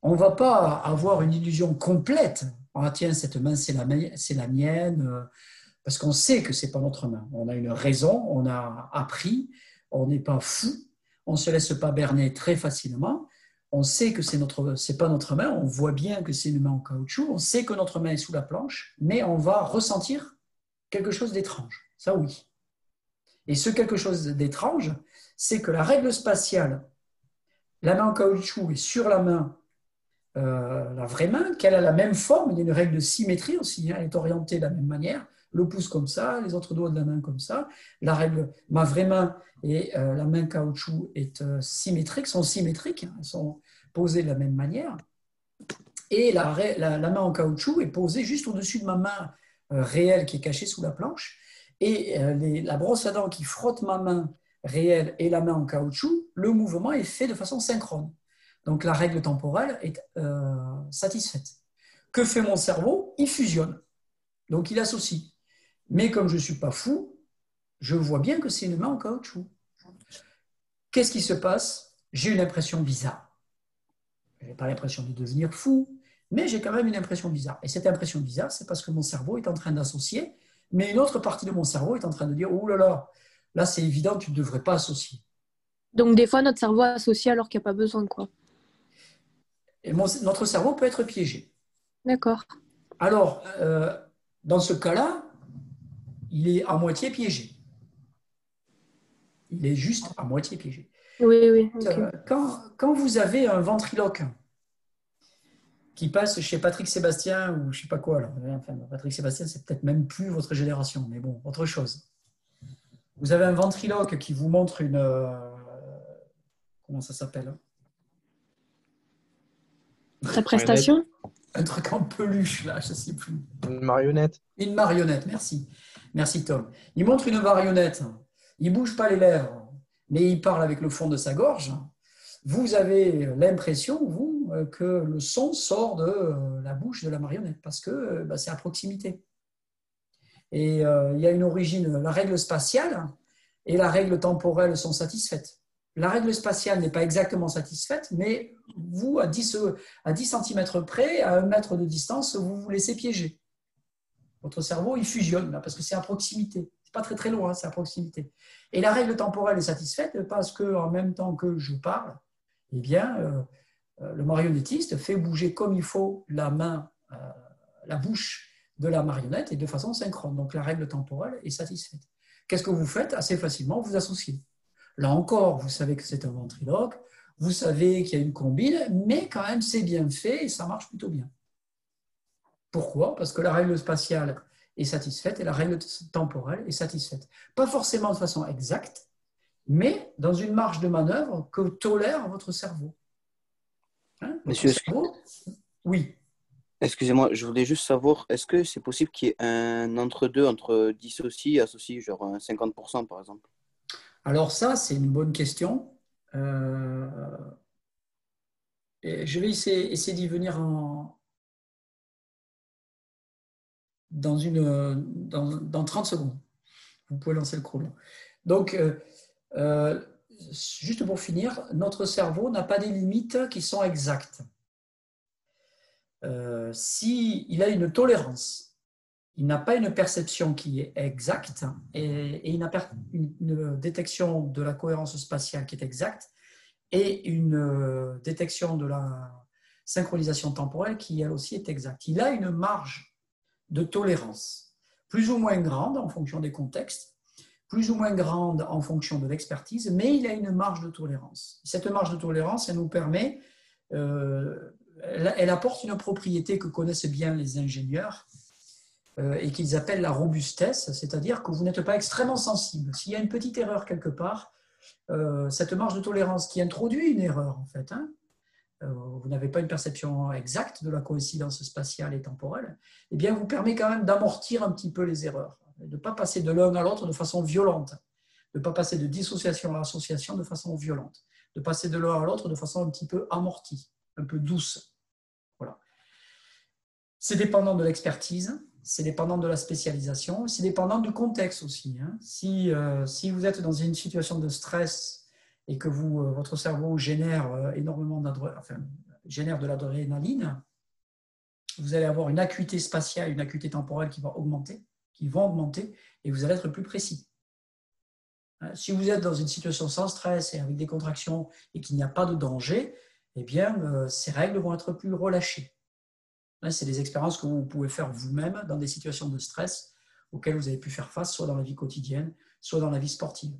On ne va pas avoir une illusion complète. Ah tiens, cette main, c'est la mienne, parce qu'on sait que ce n'est pas notre main. On a une raison, on a appris, on n'est pas fou, on ne se laisse pas berner très facilement. On sait que ce n'est pas notre main, on voit bien que c'est une main en caoutchouc, on sait que notre main est sous la planche, mais on va ressentir quelque chose d'étrange. Ça, oui. Et ce quelque chose d'étrange, c'est que la règle spatiale, la main en caoutchouc est sur la main, la vraie main, qu'elle a la même forme, il y a une règle de symétrie aussi, elle est orientée de la même manière, le pouce comme ça, les autres doigts de la main comme ça, la règle, ma vraie main et la main caoutchouc sont symétriques, elles sont posées de la même manière, et la main en caoutchouc est posée juste au-dessus de ma main réelle qui est cachée sous la planche, et la brosse à dents qui frotte ma main réelle et la main en caoutchouc, le mouvement est fait de façon synchrone. Donc la règle temporelle est satisfaite. Que fait mon cerveau? Il fusionne. Donc il associe. Mais comme je ne suis pas fou, je vois bien que c'est une main en caoutchouc. Qu'est-ce qui se passe? J'ai une impression bizarre. Je n'ai pas l'impression de devenir fou, mais j'ai quand même une impression bizarre. Et cette impression bizarre, c'est parce que mon cerveau est en train d'associer, mais une autre partie de mon cerveau est en train de dire « Oh là, là c'est évident, tu ne devrais pas associer. » Donc des fois, notre cerveau associe alors qu'il n'y a pas besoin, quoi. Et notre cerveau peut être piégé. D'accord. Alors, dans ce cas-là, il est à moitié piégé. Il est juste à moitié piégé. Oui, oui. Okay. Quand vous avez un ventriloque qui passe chez Patrick Sébastien ou je ne sais pas quoi, alors, enfin, Patrick Sébastien, c'est peut-être même plus votre génération, mais bon, autre chose. Vous avez un ventriloque qui vous montre une... comment ça s'appelle? Sa prestation? Un truc en peluche, là, je ne sais plus. Une marionnette. Une marionnette, merci. Merci, Tom. Il montre une marionnette. Il ne bouge pas les lèvres, mais il parle avec le fond de sa gorge. Vous avez l'impression, vous, que le son sort de la bouche de la marionnette, parce que c'est à proximité. Et il y a une origine, la règle spatiale et la règle temporelle sont satisfaites. La règle spatiale n'est pas exactement satisfaite, mais vous, à 10 cm près, à 1 mètre de distance, vous vous laissez piéger. Votre cerveau, il fusionne, là, parce que c'est à proximité. pas très très loin, c'est à proximité. Et la règle temporelle est satisfaite parce qu'en même temps que je parle, eh bien, le marionnettiste fait bouger comme il faut la main, la bouche de la marionnette et de façon synchrone. Donc la règle temporelle est satisfaite. Qu'est-ce que vous faites? Assez facilement, vous associez. Là encore, vous savez que c'est un ventriloque, vous savez qu'il y a une combine, mais quand même c'est bien fait et ça marche plutôt bien. Pourquoi? Parce que la règle spatiale est satisfaite et la règle temporelle est satisfaite. Pas forcément de façon exacte, mais dans une marge de manœuvre que tolère votre cerveau. Hein? Votre Monsieur, cerveau, oui. excusez-moi, je voulais juste savoir, est-ce que c'est possible qu'il y ait un entre-deux entre dissocié et associé, genre un 50% par exemple? Alors ça, c'est une bonne question. Et je vais essayer d'y venir dans 30 secondes. Vous pouvez lancer le chrono. Donc, juste pour finir, notre cerveau n'a pas des limites qui sont exactes. S'il a une tolérance, il n'a pas une perception qui est exacte et il n'a pas une détection de la cohérence spatiale qui est exacte et une détection de la synchronisation temporelle qui, elle aussi, est exacte. Il a une marge de tolérance, plus ou moins grande en fonction des contextes, plus ou moins grande en fonction de l'expertise, mais il a une marge de tolérance. Cette marge de tolérance, elle nous permet, elle apporte une propriété que connaissent bien les ingénieurs et qu'ils appellent la robustesse, c'est-à-dire que vous n'êtes pas extrêmement sensible. S'il y a une petite erreur quelque part, cette marge de tolérance qui introduit une erreur, en fait, vous n'avez pas une perception exacte de la coïncidence spatiale et temporelle, eh bien, vous permet quand même d'amortir un petit peu les erreurs, de ne pas passer de l'un à l'autre de façon violente, de ne pas passer de dissociation à association de façon violente, de passer de l'un à l'autre de façon un petit peu amortie, un peu douce. Voilà. C'est dépendant de l'expertise, c'est dépendant de la spécialisation, c'est dépendant du contexte aussi. Si vous êtes dans une situation de stress et que votre cerveau génère énormément génère de l'adrénaline, vous allez avoir une acuité spatiale, une acuité temporelle qui vont augmenter, et vous allez être plus précis. Si vous êtes dans une situation sans stress et avec des contractions et qu'il n'y a pas de danger, eh bien, ces règles vont être plus relâchées. C'est des expériences que vous pouvez faire vous-même dans des situations de stress auxquelles vous avez pu faire face, soit dans la vie quotidienne, soit dans la vie sportive.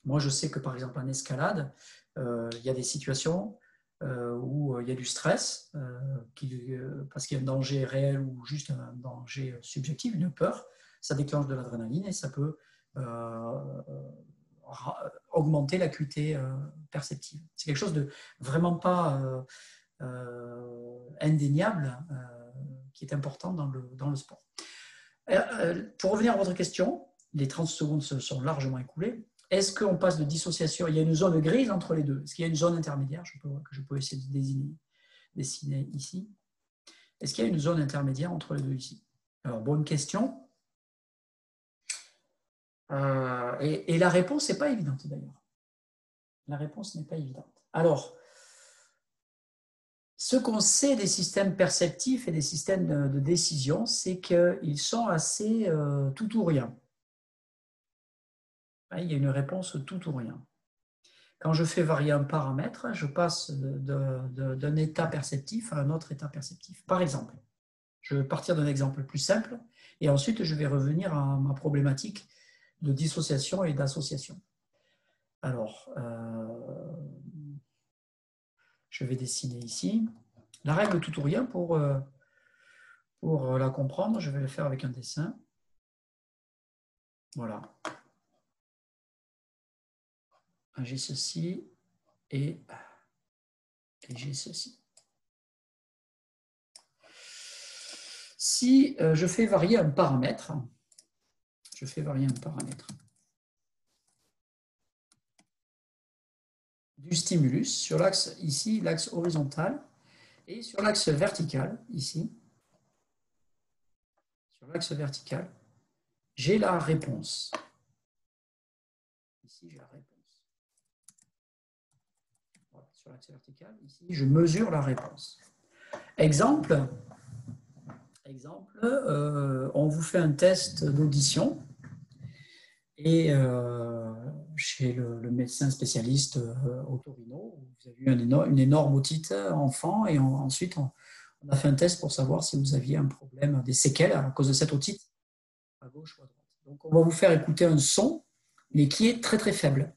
Moi, je sais que, par exemple, en escalade, il y a des situations où il y a du stress, parce qu'il y a un danger réel ou juste un danger subjectif, une peur. Ça déclenche de l'adrénaline et ça peut augmenter l'acuité perceptive. C'est quelque chose de vraiment pas indéniable qui est important dans le sport. Pour revenir à votre question, les 30 secondes se sont largement écoulées. Est-ce qu'on passe de dissociation? Il y a une zone grise entre les deux. Est-ce qu'il y a une zone intermédiaire que je peux essayer de dessiner ici? Est-ce qu'il y a une zone intermédiaire entre les deux ici? Alors, bonne question. Et la réponse n'est pas évidente d'ailleurs. La réponse n'est pas évidente. Alors, ce qu'on sait des systèmes perceptifs et des systèmes de décision, c'est qu'ils sont assez tout ou rien. Il y a une réponse tout ou rien. Quand je fais varier un paramètre, je passe d'un état perceptif à un autre état perceptif. Par exemple, je vais partir d'un exemple plus simple et ensuite je vais revenir à ma problématique de dissociation et d'association. Alors, je vais dessiner ici. La règle tout ou rien, pour la comprendre, je vais le faire avec un dessin. Voilà. J'ai ceci et j'ai ceci. Si je fais varier un paramètre, du stimulus sur l'axe ici, l'axe horizontal, et sur l'axe vertical, ici, sur l'axe vertical, j'ai la réponse. Ici, j'ai la réponse. Voilà, sur l'axe vertical, ici, je mesure la réponse. Exemple, on vous fait un test d'audition. Et chez le médecin spécialiste otorino, vous avez eu une énorme otite enfant et ensuite on a fait un test pour savoir si vous aviez un problème, des séquelles à cause de cette otite, à gauche ou à droite. Donc on va vous faire écouter un son, mais qui est très très faible.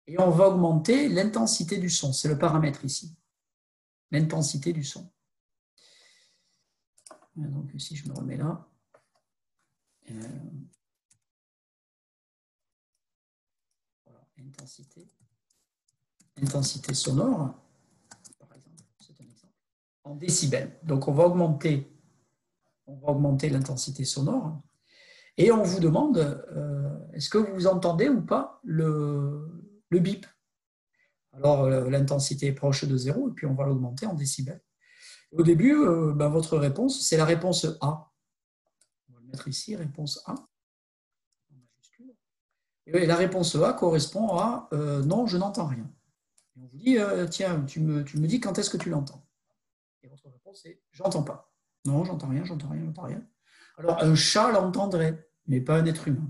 Et on va augmenter l'intensité du son. C'est le paramètre ici. L'intensité du son. Donc ici, je me remets là. Voilà, intensité sonore, par exemple, c'est un exemple, en décibels. Donc on va augmenter l'intensité sonore et on vous demande est-ce que vous entendez ou pas le bip. Alors l'intensité est proche de 0 et puis on va l'augmenter en décibels. Au début, votre réponse, c'est la réponse A. On va le mettre ici, réponse A. Et la réponse A correspond à non, je n'entends rien. Et on vous dit, tiens, tu me dis quand est-ce que tu l'entends. Et votre réponse est, j'entends pas. Non, j'entends rien, j'entends rien, j'entends rien. Alors, un chat l'entendrait, mais pas un être humain.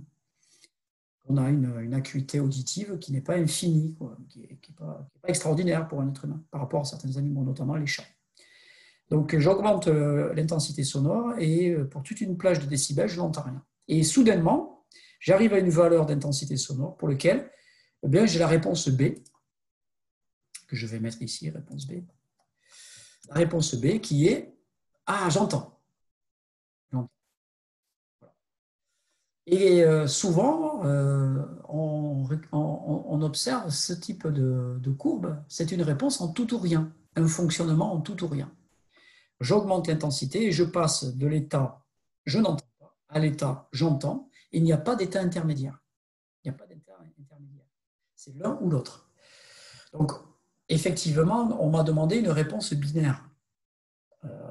On a une acuité auditive qui n'est pas infinie, quoi, qui n'est pas extraordinaire pour un être humain, par rapport à certains animaux, notamment les chats. Donc, j'augmente l'intensité sonore et pour toute une plage de décibels, je n'entends rien. Et soudainement, j'arrive à une valeur d'intensité sonore pour laquelle j'ai la réponse B, que je vais mettre ici, réponse B. La réponse B qui est « Ah, j'entends ». Et souvent, on observe ce type de courbe. C'est une réponse en tout ou rien, un fonctionnement en tout ou rien. J'augmente l'intensité et je passe de l'état « je n'entends pas » à l'état « j'entends ». Il n'y a pas d'état intermédiaire. Il n'y a pas d'état intermédiaire. C'est l'un ou l'autre. Donc, effectivement, on m'a demandé une réponse binaire.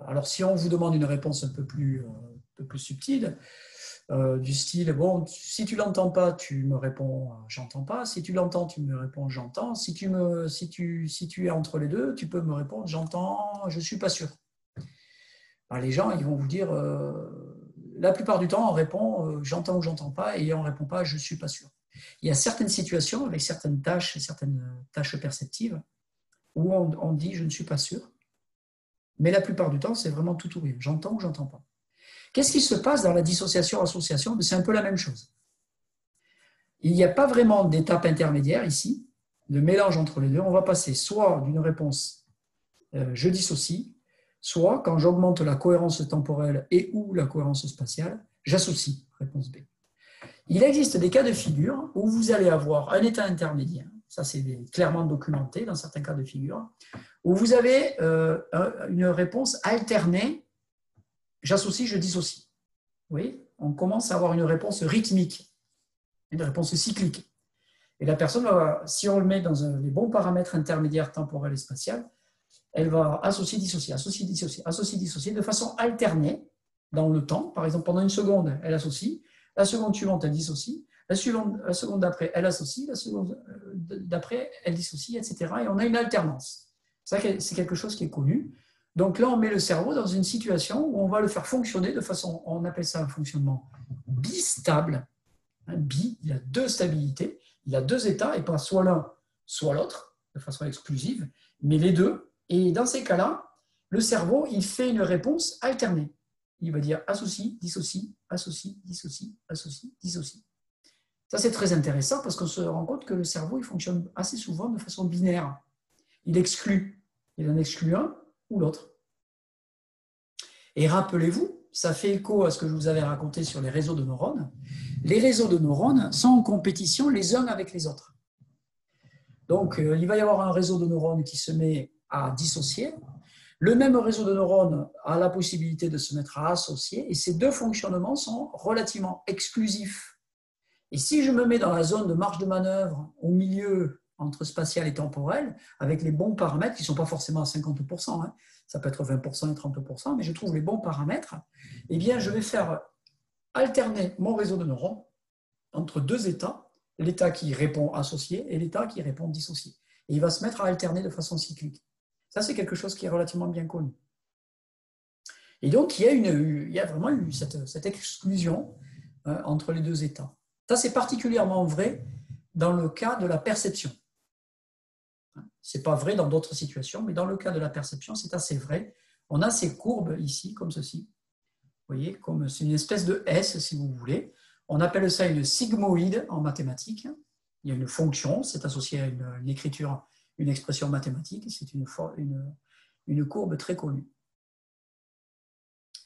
Alors, si on vous demande une réponse un peu plus subtile, du style, bon, si tu l'entends pas, tu me réponds j'entends pas. Si tu l'entends, tu me réponds j'entends. Si tu es entre les deux, tu peux me répondre j'entends, je suis pas sûr. Alors, les gens, ils vont vous dire, la plupart du temps, on répond j'entends ou j'entends pas, et on répond pas je suis pas sûr. Il y a certaines situations avec certaines tâches perceptives où on dit je ne suis pas sûr, mais la plupart du temps, c'est vraiment tout ou rien. J'entends ou j'entends pas. Qu'est-ce qui se passe dans la dissociation-association? C'est un peu la même chose. Il n'y a pas vraiment d'étape intermédiaire ici, de mélange entre les deux. On va passer soit d'une réponse je dissocie, soit quand j'augmente la cohérence temporelle et ou la cohérence spatiale, j'associe, réponse B. Il existe des cas de figure où vous allez avoir un état intermédiaire, ça c'est clairement documenté dans certains cas de figure, où vous avez une réponse alternée, j'associe, je dissocie. Oui, on commence à avoir une réponse rythmique, une réponse cyclique. Et la personne, si on le met dans les bons paramètres intermédiaires temporels et spatial, elle va associer, dissocier, associer, dissocier, associer, dissocier de façon alternée dans le temps. Par exemple, pendant une seconde, elle associe, la seconde suivante, elle dissocie, la seconde d'après, elle associe, la seconde d'après, elle dissocie, etc. Et on a une alternance. Ça, c'est quelque chose qui est connu. Donc là, on met le cerveau dans une situation où on va le faire fonctionner de façon, on appelle ça un fonctionnement bistable. Bi, il y a deux stabilités, il y a deux états, et pas soit l'un, soit l'autre, de façon exclusive, mais les deux. Et dans ces cas-là, le cerveau, il fait une réponse alternée. Il va dire associe, dissocie, associe, dissocie, associe, dissocie. Ça, c'est très intéressant parce qu'on se rend compte que le cerveau, il fonctionne assez souvent de façon binaire. Il exclut. Il en exclut un ou l'autre. Et rappelez-vous, ça fait écho à ce que je vous avais raconté sur les réseaux de neurones. Les réseaux de neurones sont en compétition les uns avec les autres. Donc, il va y avoir un réseau de neurones qui se met à dissocier. Le même réseau de neurones a la possibilité de se mettre à associer. Et ces deux fonctionnements sont relativement exclusifs. Et si je me mets dans la zone de marge de manœuvre au milieu entre spatial et temporel, avec les bons paramètres, qui ne sont pas forcément à 50%, hein, ça peut être 20% et 30%, mais je trouve les bons paramètres, eh bien, je vais faire alterner mon réseau de neurones entre deux états, l'état qui répond associé et l'état qui répond dissocié. Et il va se mettre à alterner de façon cyclique. Ça, c'est quelque chose qui est relativement bien connu. Et donc, il y a vraiment eu cette exclusion entre les deux états. Ça, c'est particulièrement vrai dans le cas de la perception. Ce n'est pas vrai dans d'autres situations, mais dans le cas de la perception, c'est assez vrai. On a ces courbes ici, comme ceci. Vous voyez, comme c'est une espèce de S, si vous voulez. On appelle ça une sigmoïde en mathématiques. Il y a une fonction, c'est associé à une écriture, une expression mathématique. C'est une courbe très connue.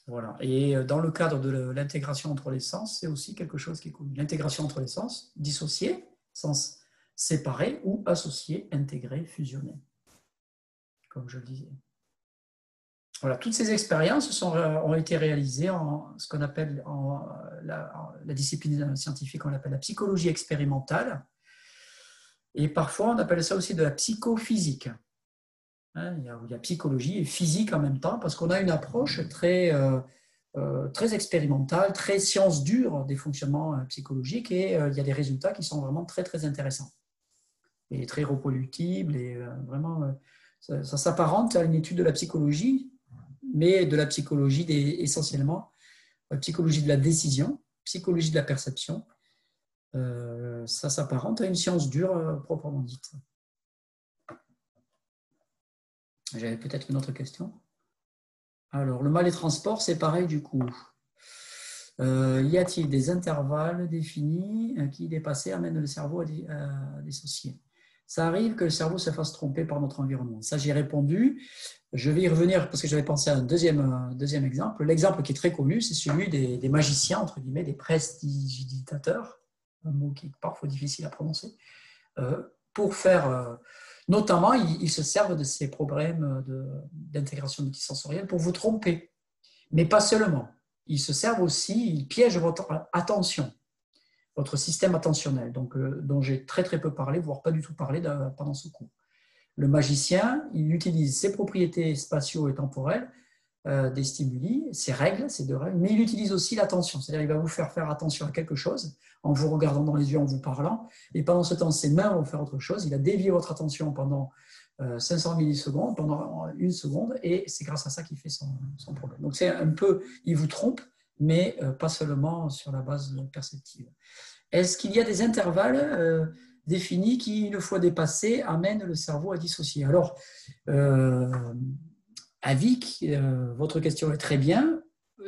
Voilà. Et dans le cadre de l'intégration entre les sens, c'est aussi quelque chose qui est connu. L'intégration entre les sens, dissocié, sens séparé ou associé, intégré, fusionné, comme je le disais. Voilà, toutes ces expériences ont été réalisées en ce qu'on appelle la discipline scientifique, on l'appelle la psychologie expérimentale. Et parfois, on appelle ça aussi de la psychophysique. Il y a psychologie et physique en même temps, parce qu'on a une approche très expérimentale, très science dure des fonctionnements psychologiques, et il y a des résultats qui sont vraiment très, très intéressants et très reproductibles. Et vraiment, ça s'apparente à une étude de la psychologie, mais de la psychologie essentiellement, la psychologie de la décision, psychologie de la perception. Ça s'apparente à une science dure proprement dite. J'avais peut-être une autre question. Alors, le mal des transports, c'est pareil du coup. Y a-t-il des intervalles définis qui, dépassés, amènent le cerveau à dissocier? Ça arrive que le cerveau se fasse tromper par notre environnement. Ça, j'ai répondu. Je vais y revenir parce que j'avais pensé à un deuxième exemple. L'exemple qui est très connu, c'est celui des magiciens, entre guillemets, des prestidigitateurs, un mot qui est parfois difficile à prononcer, pour faire... notamment, ils se servent de ces problèmes d'intégration multisensorielle pour vous tromper. Mais pas seulement. Ils se servent aussi, ils piègent votre attention, votre système attentionnel, dont j'ai très très peu parlé, voire pas du tout parlé pendant ce cours. Le magicien, il utilise ses propriétés spatio et temporelles des stimuli, ses règles, ses deux règles, mais il utilise aussi l'attention, c'est-à-dire il va vous faire attention à quelque chose en vous regardant dans les yeux, en vous parlant, et pendant ce temps, ses mains vont faire autre chose, il a dévié votre attention pendant 500 millisecondes, pendant une seconde, et c'est grâce à ça qu'il fait son problème. Donc c'est un peu, il vous trompe, mais pas seulement sur la base perceptive. Est-ce qu'il y a des intervalles définis qui, une fois dépassés, amènent le cerveau à dissocier? Alors, Avik, votre question est très bien.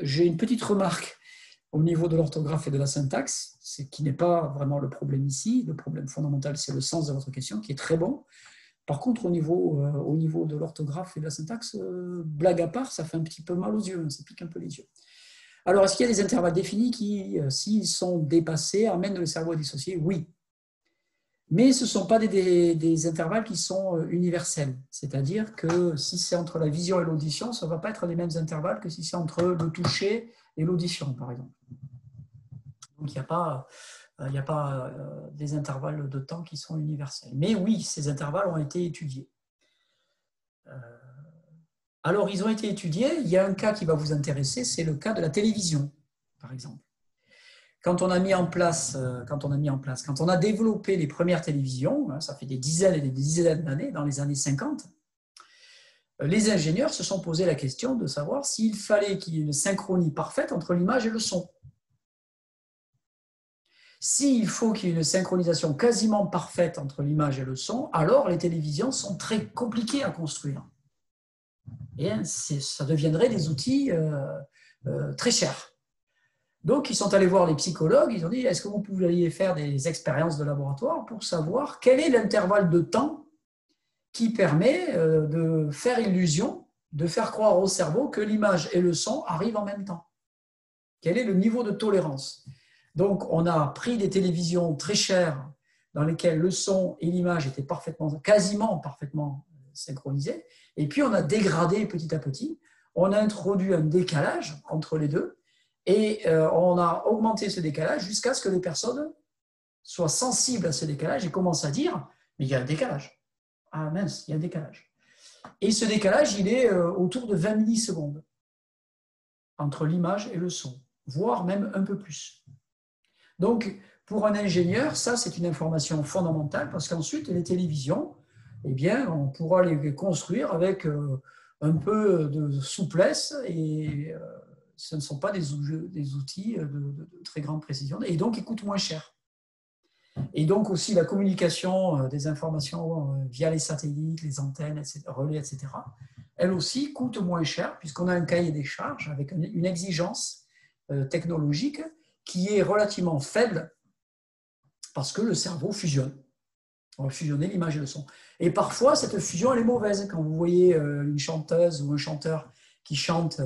J'ai une petite remarque au niveau de l'orthographe et de la syntaxe, ce qui n'est pas vraiment le problème ici. Le problème fondamental, c'est le sens de votre question, qui est très bon. Par contre, au niveau de l'orthographe et de la syntaxe, blague à part, ça fait un petit peu mal aux yeux, ça pique un peu les yeux. Alors, est-ce qu'il y a des intervalles définis qui, s'ils sont dépassés, amènent le cerveau à dissocier? Oui. Mais ce ne sont pas des intervalles qui sont universels. C'est-à-dire que si c'est entre la vision et l'audition, ça ne va pas être les mêmes intervalles que si c'est entre le toucher et l'audition, par exemple. Donc, il n'y a pas des intervalles de temps qui sont universels. Mais oui, ces intervalles ont été étudiés. Alors, ils ont été étudiés. Il y a un cas qui va vous intéresser, c'est le cas de la télévision, par exemple. Quand on a développé les premières télévisions, ça fait des dizaines et des dizaines d'années, dans les années 50, les ingénieurs se sont posé la question de savoir s'il fallait qu'il y ait une synchronie parfaite entre l'image et le son. S'il faut qu'il y ait une synchronisation quasiment parfaite entre l'image et le son, alors les télévisions sont très compliquées à construire. Et ça deviendrait des outils très chers. Donc, ils sont allés voir les psychologues, ils ont dit, est-ce que vous pourriez faire des expériences de laboratoire pour savoir quel est l'intervalle de temps qui permet de faire illusion, de faire croire au cerveau que l'image et le son arrivent en même temps? Quel est le niveau de tolérance? Donc, on a pris des télévisions très chères dans lesquelles le son et l'image étaient quasiment parfaitement synchronisés, et puis on a dégradé petit à petit, on a introduit un décalage entre les deux, et on a augmenté ce décalage jusqu'à ce que les personnes soient sensibles à ce décalage et commencent à dire « mais il y a un décalage. Ah mince, il y a un décalage. » Et ce décalage, il est autour de 20 millisecondes entre l'image et le son, voire même un peu plus. Donc, pour un ingénieur, ça, c'est une information fondamentale parce qu'ensuite, les télévisions, eh bien, on pourra les construire avec un peu de souplesse et ce ne sont pas des outils de très grande précision et donc ils coûtent moins cher. Et donc aussi la communication des informations via les satellites, les antennes, relais, etc. Elle aussi coûte moins cher puisqu'on a un cahier des charges avec une exigence technologique qui est relativement faible parce que le cerveau fusionne. On va fusionner l'image et le son. Et parfois, cette fusion, elle est mauvaise. Quand vous voyez une chanteuse ou un chanteur qui chante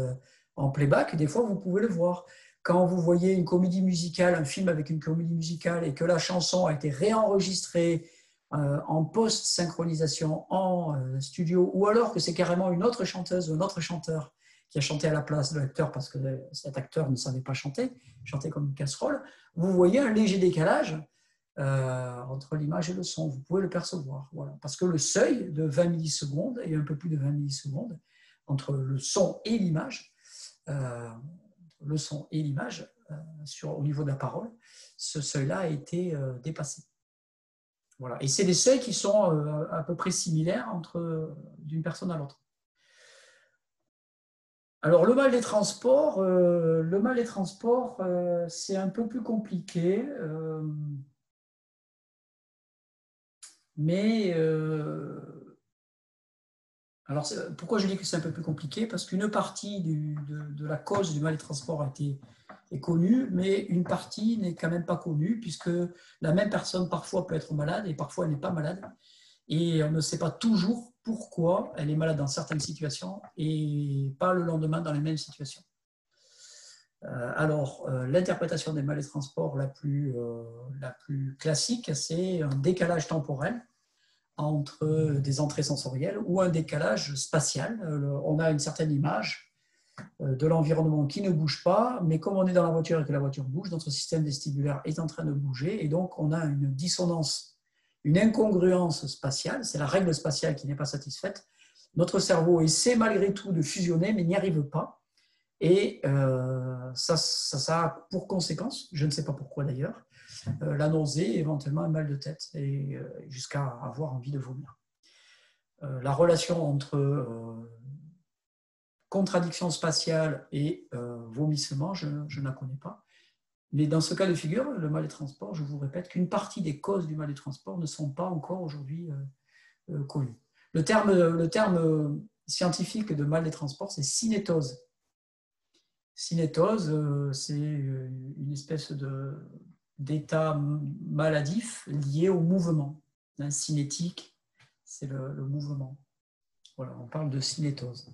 en playback, des fois, vous pouvez le voir. Quand vous voyez une comédie musicale, un film avec une comédie musicale et que la chanson a été réenregistrée en post-synchronisation en studio, ou alors que c'est carrément une autre chanteuse ou un autre chanteur qui a chanté à la place de l'acteur parce que cet acteur ne savait pas chanter, chantait comme une casserole, vous voyez un léger décalage entre l'image et le son. Vous pouvez le percevoir. Voilà. Parce que le seuil de 20 millisecondes et un peu plus de 20 millisecondes entre le son et l'image, au niveau de la parole, ce seuil-là a été dépassé. Voilà. Et c'est des seuils qui sont à peu près similaires d'une personne à l'autre. Alors, le mal des transports, c'est un peu plus compliqué. Mais alors, pourquoi je dis que c'est un peu plus compliqué? Parce qu'une partie de la cause du mal des transports est connue, mais une partie n'est quand même pas connue, puisque la même personne parfois peut être malade et parfois elle n'est pas malade. Et on ne sait pas toujours pourquoi elle est malade dans certaines situations et pas le lendemain dans les mêmes situations. Alors, l'interprétation des mal des transports la plus classique, c'est un décalage temporel entre des entrées sensorielles ou un décalage spatial. On a une certaine image de l'environnement qui ne bouge pas, mais comme on est dans la voiture et que la voiture bouge, notre système vestibulaire est en train de bouger et donc on a une dissonance, une incongruence spatiale, c'est la règle spatiale qui n'est pas satisfaite. Notre cerveau essaie malgré tout de fusionner, mais n'y arrive pas. Et ça a pour conséquence, je ne sais pas pourquoi d'ailleurs, la nausée, éventuellement un mal de tête, et jusqu'à avoir envie de vomir. La relation entre contradiction spatiale et vomissement, je ne la connais pas. Mais dans ce cas de figure, le mal des transports, je vous répète qu'une partie des causes du mal des transports ne sont pas encore aujourd'hui connues. Le terme scientifique de mal des transports, c'est cinétose. Cinétose, c'est une espèce d'état maladif lié au mouvement. Cinétique, c'est le mouvement. Voilà, on parle de cinétose.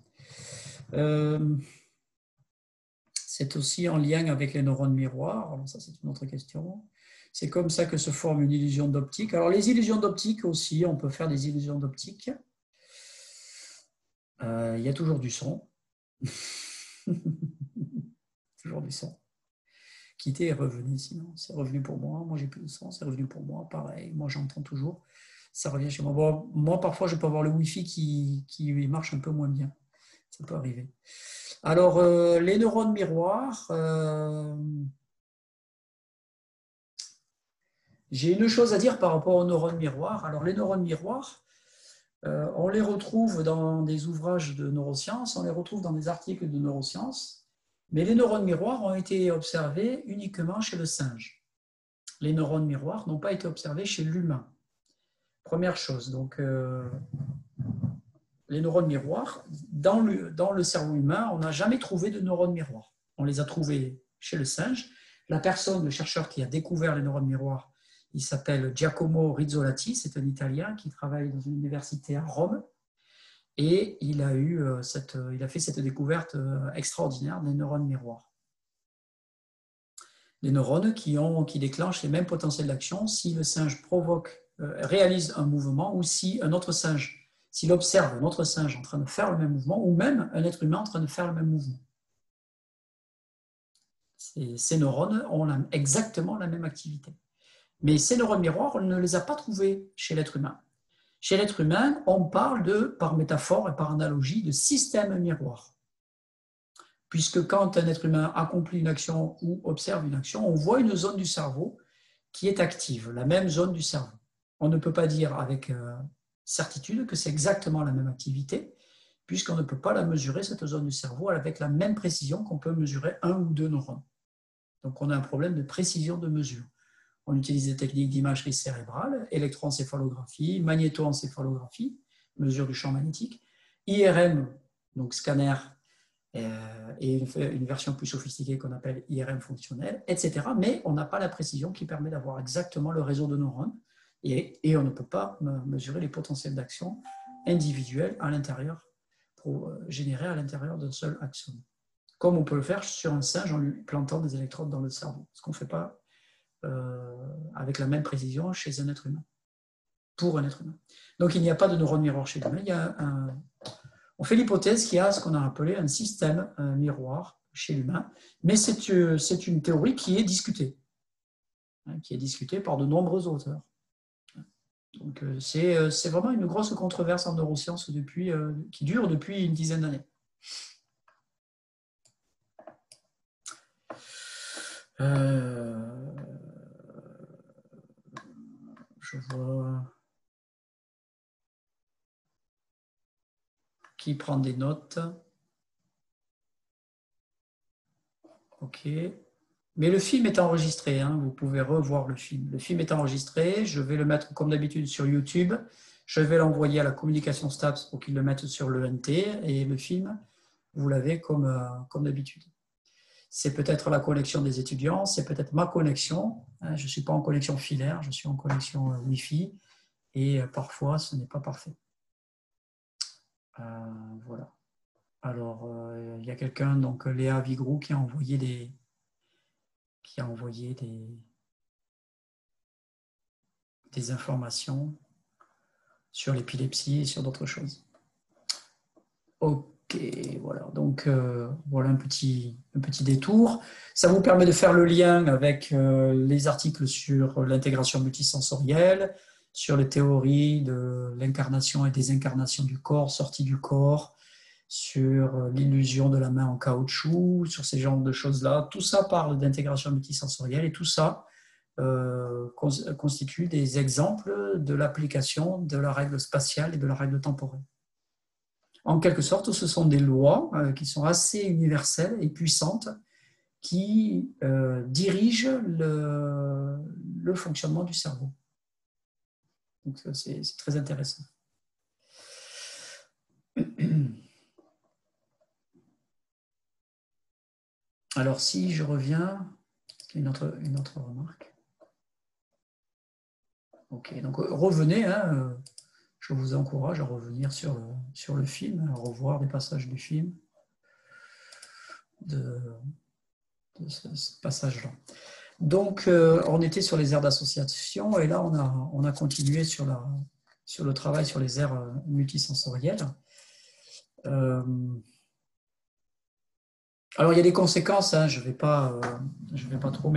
C'est aussi en lien avec les neurones miroirs. Alors ça, c'est une autre question. C'est comme ça que se forme une illusion d'optique. Alors les illusions d'optique aussi, on peut faire des illusions d'optique. Il y a toujours du son. Toujours du son. Quitter et revenir, sinon c'est revenu pour moi j'ai plus de son, c'est revenu pour moi, pareil, moi j'entends toujours, ça revient chez moi. Bon, moi parfois je peux avoir le Wi-Fi qui marche un peu moins bien, ça peut arriver. Alors les neurones miroirs, j'ai une chose à dire par rapport aux neurones miroirs. Alors les neurones miroirs, on les retrouve dans des ouvrages de neurosciences, on les retrouve dans des articles de neurosciences. Mais les neurones miroirs ont été observés uniquement chez le singe. Les neurones miroirs n'ont pas été observés chez l'humain. Première chose, donc les neurones miroirs, dans le cerveau humain, on n'a jamais trouvé de neurones miroirs. On les a trouvés chez le singe. La personne, le chercheur qui a découvert les neurones miroirs, il s'appelle Giacomo Rizzolatti, c'est un Italien qui travaille dans une université à Rome. Et il a fait cette découverte extraordinaire des neurones miroirs. Des neurones qui déclenchent les mêmes potentiels d'action si le singe réalise un mouvement ou si un autre singe, s'il observe un autre singe en train de faire le même mouvement ou même un être humain en train de faire le même mouvement. Ces neurones ont exactement la même activité. Mais ces neurones miroirs, on ne les a pas trouvés chez l'être humain. Chez l'être humain, on parle par métaphore et par analogie, de système miroir. Puisque quand un être humain accomplit une action ou observe une action, on voit une zone du cerveau qui est active, la même zone du cerveau. On ne peut pas dire avec certitude que c'est exactement la même activité, puisqu'on ne peut pas la mesurer, cette zone du cerveau, avec la même précision qu'on peut mesurer un ou deux neurones. Donc on a un problème de précision de mesure. On utilise des techniques d'imagerie cérébrale, électroencéphalographie, magnétoencéphalographie, mesure du champ magnétique, IRM, donc scanner, et une version plus sophistiquée qu'on appelle IRM fonctionnelle, etc. Mais on n'a pas la précision qui permet d'avoir exactement le réseau de neurones et on ne peut pas mesurer les potentiels d'action individuels à l'intérieur pour générer à l'intérieur d'un seul axone. Comme on peut le faire sur un singe en lui plantant des électrodes dans le cerveau, ce qu'on ne fait pas avec la même précision chez un être humain, pour un être humain. Donc il n'y a pas de neurone miroir chez l'humain, on fait l'hypothèse qu'il y a ce qu'on a appelé un système miroir chez l'humain, mais c'est une théorie qui est discutée par de nombreux auteurs. Donc c'est vraiment une grosse controverse en neurosciences qui dure depuis une dizaine d'années. Je vois qui prend des notes. Ok. Mais le film est enregistré, hein, vous pouvez revoir le film. Le film est enregistré, je vais le mettre comme d'habitude sur YouTube. Je vais l'envoyer à la communication STAPS pour qu'ils le mettent sur l'ENT et le film, vous l'avez comme d'habitude. C'est peut-être la connexion des étudiants, c'est peut-être ma connexion. Je ne suis pas en connexion filaire, je suis en connexion Wi-Fi et parfois ce n'est pas parfait. Voilà. Alors, il y a quelqu'un, donc Léa Vigrou, qui a envoyé des informations sur l'épilepsie et sur d'autres choses. Ok, voilà. Donc, voilà un petit détour. Ça vous permet de faire le lien avec les articles sur l'intégration multisensorielle, sur les théories de l'incarnation et désincarnation du corps, sortie du corps, sur l'illusion de la main en caoutchouc, sur ces genres de choses-là. Tout ça parle d'intégration multisensorielle et tout ça constitue des exemples de l'application de la règle spatiale et de la règle temporelle. En quelque sorte, ce sont des lois qui sont assez universelles et puissantes qui dirigent le fonctionnement du cerveau. Donc c'est très intéressant. Alors, si je reviens, une autre remarque. Ok, donc revenez, hein, je vous encourage à revenir sur le film, à revoir des passages du film, de ce passage-là. Donc, on était sur les aires d'association et là, on a continué sur le travail sur les aires multisensorielles. Alors, il y a des conséquences, hein, je ne vais pas trop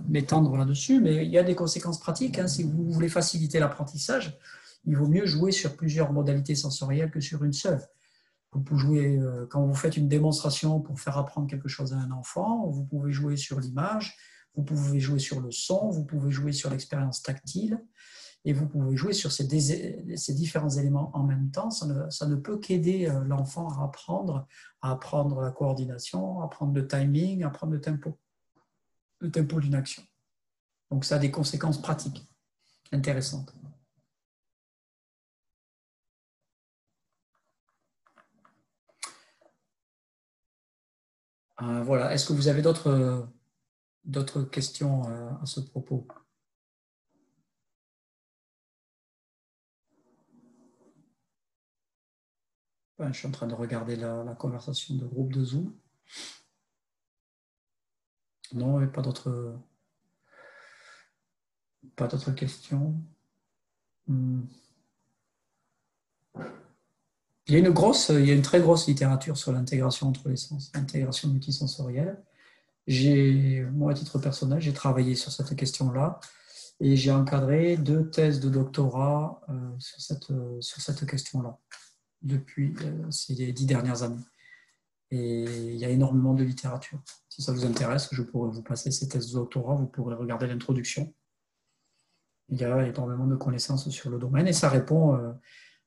m'étendre là-dessus, mais il y a des conséquences pratiques. Hein. Si vous voulez faciliter l'apprentissage, il vaut mieux jouer sur plusieurs modalités sensorielles que sur une seule. Vous pouvez jouer, quand vous faites une démonstration pour faire apprendre quelque chose à un enfant, vous pouvez jouer sur l'image, vous pouvez jouer sur le son, vous pouvez jouer sur l'expérience tactile, et vous pouvez jouer sur ces différents éléments en même temps. Ça ne peut qu'aider l'enfant à apprendre la coordination, à apprendre le timing, à apprendre le tempo d'une action. Donc ça a des conséquences pratiques intéressantes. Voilà. Est-ce que vous avez d'autres questions à ce propos ? Je suis en train de regarder la conversation de groupe de Zoom. Non, pas d'autres questions. Il y a une très grosse littérature sur l'intégration entre les sens, l'intégration multisensorielle. Moi, à titre personnel, j'ai travaillé sur cette question-là et j'ai encadré 2 thèses de doctorat sur cette question-là depuis ces 10 dernières années. Et il y a énormément de littérature. Si ça vous intéresse, je pourrais vous passer ces thèses de doctorat, vous pourrez regarder l'introduction. Il y a énormément de connaissances sur le domaine et ça répond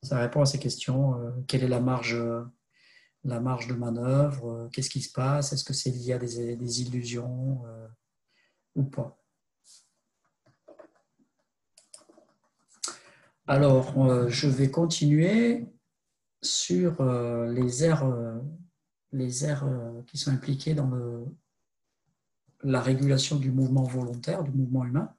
à ces questions. Quelle est la marge de manœuvre? Qu'est-ce qui se passe? Est-ce que c'est lié à des illusions ou pas? Alors, je vais continuer sur les aires qui sont impliquées dans la régulation du mouvement volontaire, du mouvement humain.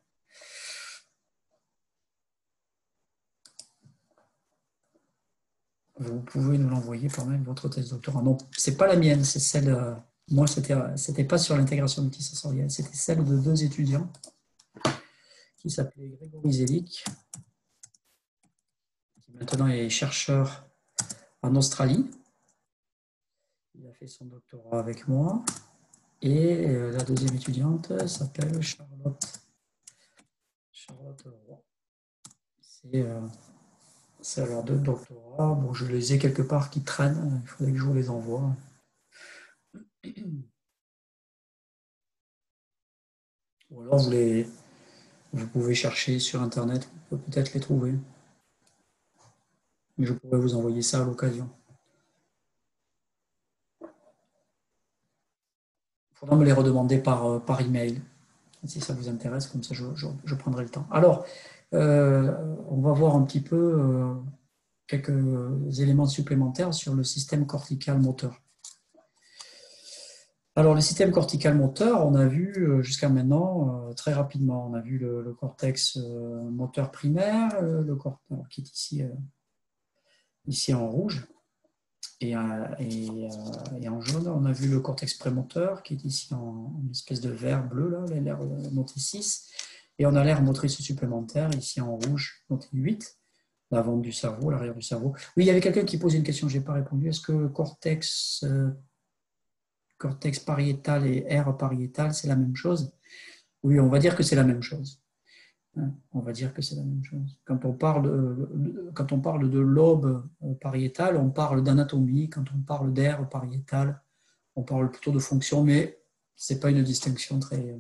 Vous pouvez nous l'envoyer par mail, votre thèse de doctorat. Non, ce n'est pas la mienne, c'est celle. Moi, c'était pas sur l'intégration multisensorielle, c'était celle de 2 étudiants qui s'appelaient Grégory Zelic, qui maintenant est chercheur en Australie. Il a fait son doctorat avec moi. Et la deuxième étudiante s'appelle Charlotte Roy. C'est alors 2 doctorats. Bon, je les ai quelque part qui traînent. Il faudrait que je vous les envoie. Ou alors vous pouvez chercher sur Internet. Vous pouvez peut-être les trouver. Mais je pourrais vous envoyer ça à l'occasion. Il faudra me les redemander par email. Si ça vous intéresse, comme ça je prendrai le temps. Alors, on va voir un petit peu quelques éléments supplémentaires sur le système cortical moteur. Alors, le système cortical moteur, on a vu jusqu'à maintenant, très rapidement, on a vu le cortex moteur primaire, qui est ici en rouge, et en jaune, on a vu le cortex prémoteur, qui est ici en espèce de vert bleu, là, l'aire notée 6, et on a l'aire motrice supplémentaire, ici en rouge, notée 8, l'avant du cerveau, l'arrière du cerveau. Oui, il y avait quelqu'un qui posait une question, je n'ai pas répondu. Est-ce que cortex pariétal et aire pariétale, c'est la même chose? Oui, on va dire que c'est la même chose. On va dire que c'est la même chose. Quand on parle de lobe pariétal, on parle d'anatomie. Quand on parle d'aire pariétale, on parle plutôt de fonction, mais ce n'est pas une distinction très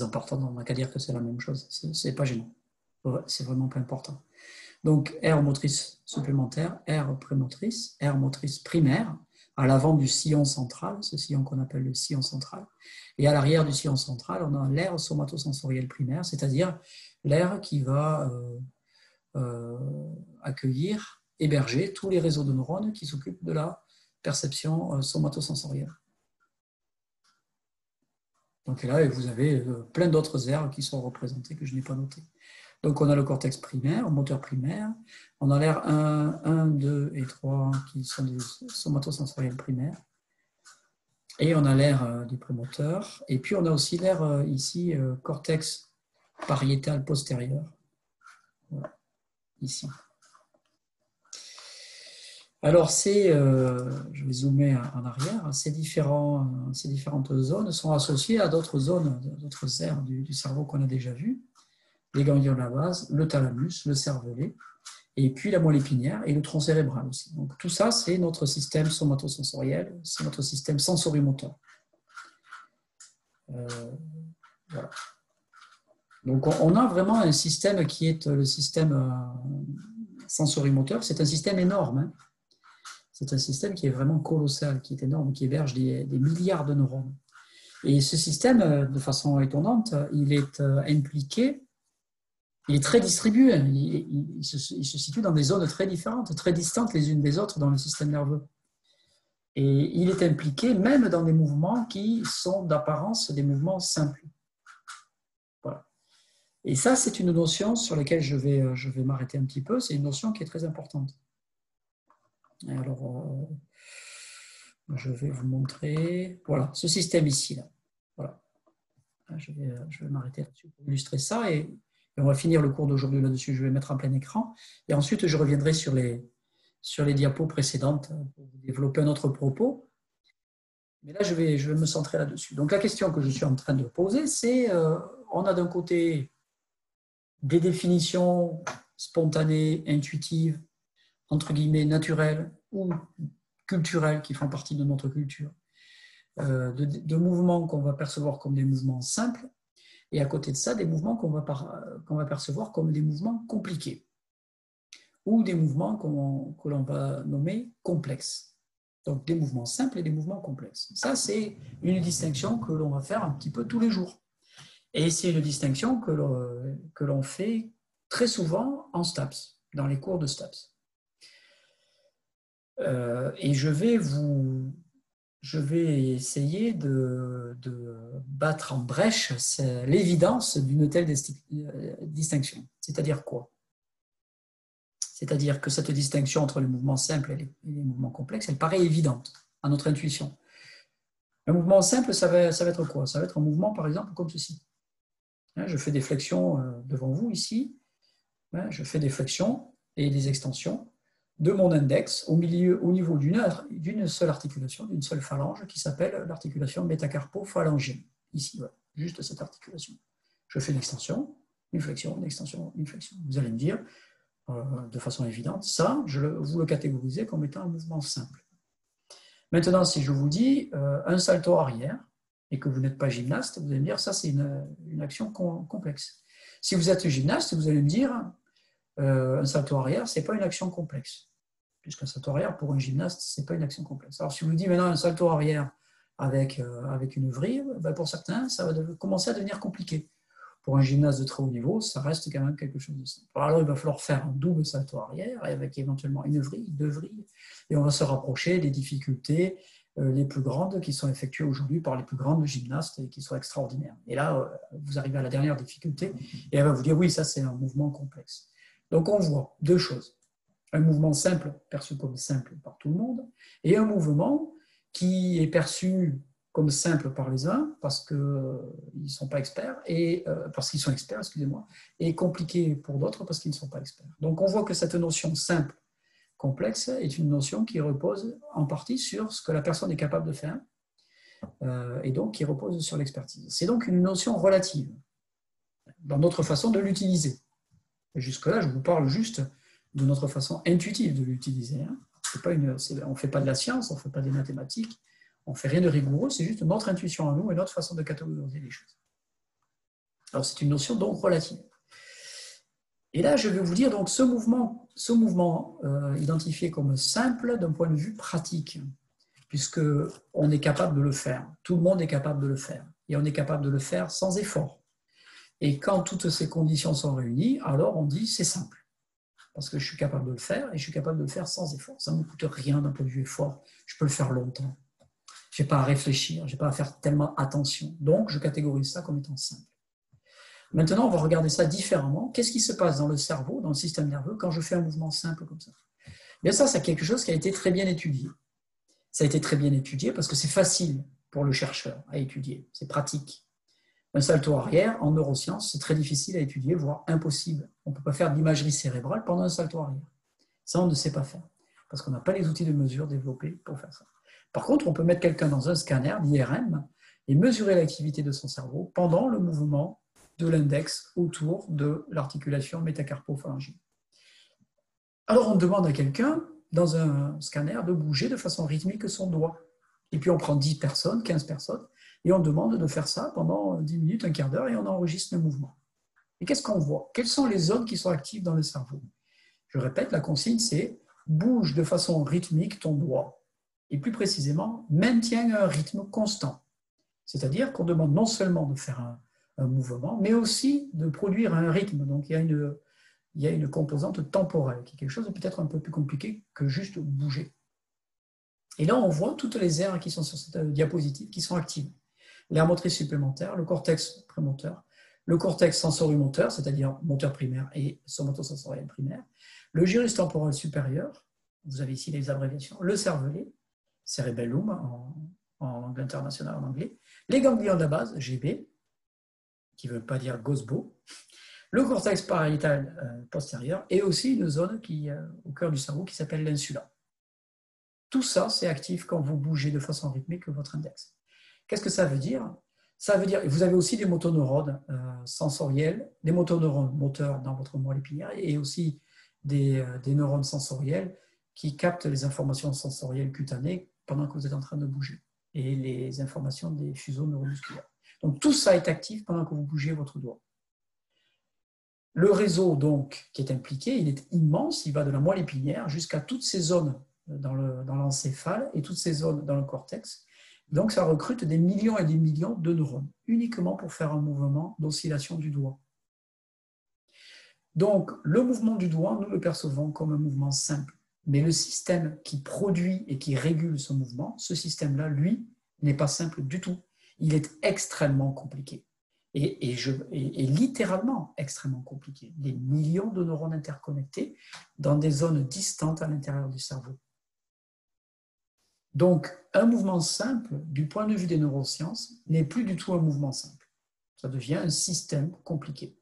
importante. On n'a qu'à dire que c'est la même chose. Ce n'est pas gênant. C'est vraiment pas important. Donc, aire motrice supplémentaire, aire prémotrice, aire motrice primaire, à l'avant du sillon central, ce sillon qu'on appelle le sillon central, et à l'arrière du sillon central, on a l'aire somatosensorielle primaire, c'est-à-dire l'aire qui va accueillir, héberger tous les réseaux de neurones qui s'occupent de la perception somatosensorielle. Donc là, vous avez plein d'autres aires qui sont représentées que je n'ai pas notées. Donc, on a le cortex primaire, moteur primaire. On a l'aire 1, 2 et 3 qui sont des somatosensoriels primaires. Et on a l'aire du prémoteur. Et puis, on a aussi l'aire ici, cortex pariétal postérieur. Voilà, ici. Alors, je vais zoomer en arrière, ces différentes zones sont associées à d'autres zones, d'autres aires du cerveau qu'on a déjà vues. Les ganglions de la base, le thalamus, le cervelet, et puis la moelle épinière et le tronc cérébral aussi. Donc tout ça, c'est notre système somatosensoriel, c'est notre système sensorimoteur. Voilà. Donc on a vraiment un système qui est le système sensorimoteur, c'est un système énorme. Hein. C'est un système qui est vraiment colossal, qui est énorme, qui héberge des milliards de neurones. Et ce système, de façon étonnante, il est impliqué. Il est très distribué, il se situe dans des zones très différentes, très distantes les unes des autres dans le système nerveux. Et il est impliqué même dans des mouvements qui sont d'apparence des mouvements simples. Voilà. Et ça, c'est une notion sur laquelle je vais m'arrêter un petit peu, c'est une notion qui est très importante. Et alors, je vais vous montrer, voilà, ce système ici. Là. Voilà. Je vais m'arrêter là-dessus pour illustrer ça et on va finir le cours d'aujourd'hui là-dessus. Je vais mettre en plein écran. Et ensuite, je reviendrai sur les diapos précédentes pour vous développer un autre propos. Mais là, je vais me centrer là-dessus. Donc, la question que je suis en train de poser, c'est on a d'un côté des définitions spontanées, intuitives, entre guillemets, naturelles ou culturelles qui font partie de notre culture, de mouvements qu'on va percevoir comme des mouvements simples. Et à côté de ça, des mouvements qu'on va percevoir comme des mouvements compliqués ou des mouvements que l'on va nommer complexes. Donc des mouvements simples et des mouvements complexes. Ça, c'est une distinction que l'on va faire un petit peu tous les jours. Et c'est une distinction que l'on fait très souvent en STAPS, dans les cours de STAPS. Et je vais essayer de battre en brèche l'évidence d'une telle distinction. C'est-à-dire quoi? C'est-à-dire que cette distinction entre les mouvements simples et les mouvements complexes, elle paraît évidente à notre intuition. Un mouvement simple, ça va être quoi? Ça va être un mouvement, par exemple, comme ceci. Je fais des flexions devant vous ici. Je fais des flexions et des extensions de mon index au niveau d'une seule articulation, d'une seule phalange qui s'appelle l'articulation métacarpo-phalangienne. Ici, voilà, juste cette articulation. Je fais une extension, une flexion, une extension, une flexion. Vous allez me dire, de façon évidente, ça, vous le catégorisez comme étant un mouvement simple. Maintenant, si je vous dis un salto arrière et que vous n'êtes pas gymnaste, vous allez me dire, ça, c'est une action complexe. Si vous êtes gymnaste, vous allez me dire, un salto arrière, ce n'est pas une action complexe. Puisqu'un salto arrière, pour un gymnaste, ce n'est pas une action complexe. Alors, si je vous dis maintenant un salto arrière avec une vrille, ben pour certains, ça va commencer à devenir compliqué. Pour un gymnaste de très haut niveau, ça reste quand même quelque chose de simple. Alors, il va falloir faire un double salto arrière avec éventuellement une vrille, 2 vrilles, et on va se rapprocher des difficultés les plus grandes qui sont effectuées aujourd'hui par les plus grandes gymnastes et qui sont extraordinaires. Et là, vous arrivez à la dernière difficulté et elle va vous dire, oui, ça c'est un mouvement complexe. Donc, on voit 2 choses. Un mouvement simple, perçu comme simple par tout le monde, et un mouvement qui est perçu comme simple par les uns, parce qu'ils ne sont pas experts, et parce qu'ils sont experts, excusez-moi, et compliqué pour d'autres parce qu'ils ne sont pas experts. Donc, on voit que cette notion simple, complexe, est une notion qui repose en partie sur ce que la personne est capable de faire, et donc qui repose sur l'expertise. C'est donc une notion relative, dans notre façon de l'utiliser. Et jusque-là, je vous parle juste de notre façon intuitive de l'utiliser. On ne fait pas de la science, on ne fait pas des mathématiques, on ne fait rien de rigoureux, c'est juste notre intuition à nous et notre façon de catégoriser les choses. Alors c'est une notion donc relative. Et là, je vais vous dire donc ce mouvement identifié comme simple d'un point de vue pratique, puisqu'on est capable de le faire, tout le monde est capable de le faire, et on est capable de le faire sans effort. Et quand toutes ces conditions sont réunies, alors on dit c'est simple. Parce que je suis capable de le faire et je suis capable de le faire sans effort. Ça ne me coûte rien d'un point de vue effort. Je peux le faire longtemps. Je n'ai pas à réfléchir, je n'ai pas à faire tellement attention. Donc, je catégorise ça comme étant simple. Maintenant, on va regarder ça différemment. Qu'est-ce qui se passe dans le cerveau, dans le système nerveux, quand je fais un mouvement simple comme ça? Bien, ça, c'est quelque chose qui a été très bien étudié. Ça a été très bien étudié parce que c'est facile pour le chercheur à étudier. C'est pratique. Un salto arrière, en neurosciences, c'est très difficile à étudier, voire impossible. On ne peut pas faire d'imagerie cérébrale pendant un salto arrière. Ça, on ne sait pas faire, parce qu'on n'a pas les outils de mesure développés pour faire ça. Par contre, on peut mettre quelqu'un dans un scanner, l'IRM, et mesurer l'activité de son cerveau pendant le mouvement de l'index autour de l'articulation métacarpo-phalangienne. Alors, on demande à quelqu'un, dans un scanner, de bouger de façon rythmique son doigt. Et puis, on prend 10 personnes, 15 personnes, et on demande de faire ça pendant 10 minutes, un quart d'heure, et on enregistre le mouvement. Et qu'est-ce qu'on voit? Quelles sont les zones qui sont actives dans le cerveau? Je répète, la consigne, c'est bouge de façon rythmique ton doigt. Et plus précisément, maintiens un rythme constant. C'est-à-dire qu'on demande non seulement de faire un mouvement, mais aussi de produire un rythme. Donc, il y a une composante temporelle, qui est quelque chose de peut-être un peu plus compliqué que juste bouger. Et là, on voit toutes les aires qui sont sur cette diapositive qui sont actives. L'aire motrice supplémentaire, le cortex prémoteur, le cortex sensorimoteur, c'est-à-dire moteur primaire et somatosensoriel primaire, le gyrus temporel supérieur, vous avez ici les abréviations, le cervelet, cerebellum en langue internationale en anglais, les ganglions de la base, GB, qui ne veut pas dire Gosbo, le cortex pariétal postérieur et aussi une zone au cœur du cerveau qui s'appelle l'insula. Tout ça, c'est actif quand vous bougez de façon rythmique votre index. Qu'est-ce que ça veut dire? Ça veut dire, vous avez aussi des motoneurones sensoriels, des motoneurones moteurs dans votre moelle épinière et aussi des neurones sensoriels qui captent les informations sensorielles cutanées pendant que vous êtes en train de bouger et les informations des fuseaux neuromusculaires. Donc tout ça est actif pendant que vous bougez votre doigt. Le réseau donc qui est impliqué, il est immense, il va de la moelle épinière jusqu'à toutes ces zones dans l'encéphale et toutes ces zones dans le cortex. Donc ça recrute des millions et des millions de neurones, uniquement pour faire un mouvement d'oscillation du doigt. Donc, le mouvement du doigt, nous le percevons comme un mouvement simple. Mais le système qui produit et qui régule ce mouvement, ce système-là, lui, n'est pas simple du tout. Il est extrêmement compliqué. Et littéralement extrêmement compliqué. Des millions de neurones interconnectés dans des zones distantes à l'intérieur du cerveau. Donc, un mouvement simple, du point de vue des neurosciences, n'est plus du tout un mouvement simple. Ça devient un système compliqué.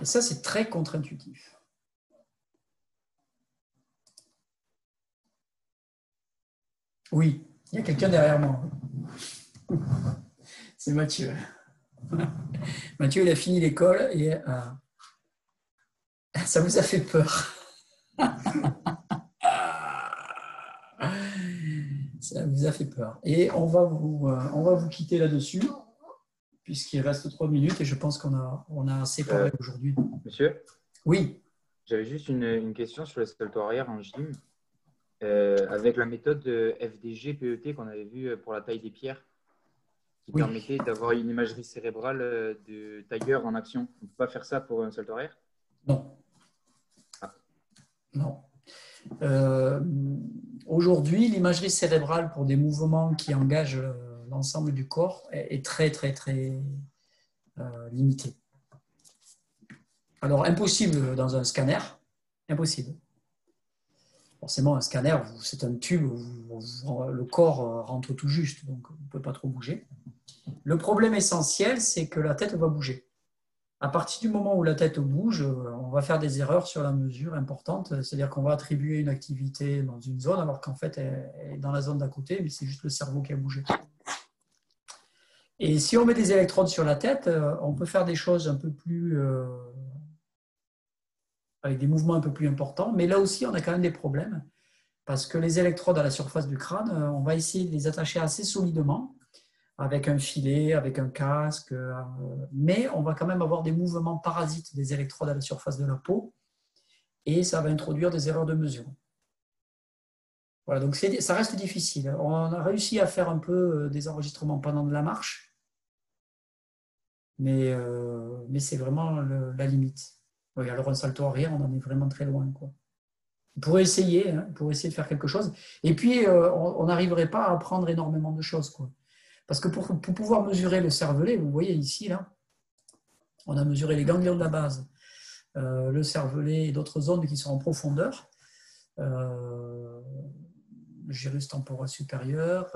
Et ça, c'est très contre-intuitif. Oui, il y a quelqu'un derrière moi. C'est Mathieu. Mathieu, il a fini l'école et ça vous a fait peur. Ça vous a fait peur. Et on va vous quitter là-dessus, puisqu'il reste 3 minutes et je pense qu'on a assez parlé aujourd'hui. Monsieur? Oui. J'avais juste une question sur le salto arrière en gym. Avec la méthode FDG-PET qu'on avait vue pour la taille des pierres, qui permettait d'avoir une imagerie cérébrale de Tiger en action. On ne peut pas faire ça pour un salto arrière? Non. Ah. Non. Aujourd'hui, l'imagerie cérébrale pour des mouvements qui engagent l'ensemble du corps est très, très, très limitée. Alors, impossible dans un scanner, impossible. Forcément, un scanner, c'est un tube où le corps rentre tout juste, donc on ne peut pas trop bouger. Le problème essentiel, c'est que la tête va bouger. À partir du moment où la tête bouge, on va faire des erreurs sur la mesure importantes, c'est-à-dire qu'on va attribuer une activité dans une zone alors qu'en fait elle est dans la zone d'à côté, mais c'est juste le cerveau qui a bougé. Et si on met des électrodes sur la tête, on peut faire des choses un peu plus avec des mouvements un peu plus importants, mais là aussi on a quand même des problèmes parce que les électrodes à la surface du crâne, on va essayer de les attacher assez solidement avec un filet, avec un casque, mais on va quand même avoir des mouvements parasites des électrodes à la surface de la peau et ça va introduire des erreurs de mesure. Voilà, donc ça reste difficile. On a réussi à faire un peu des enregistrements pendant de la marche, mais c'est vraiment la limite. Oui, alors un salto arrière, on en est vraiment très loin, quoi. On pourrait essayer, hein, on pourrait essayer de faire quelque chose, et puis on n'arriverait pas à apprendre énormément de choses, quoi. Parce que pour pouvoir mesurer le cervelet, vous voyez ici, là, on a mesuré les ganglions de la base, le cervelet et d'autres zones qui sont en profondeur, le gyrus temporal supérieur,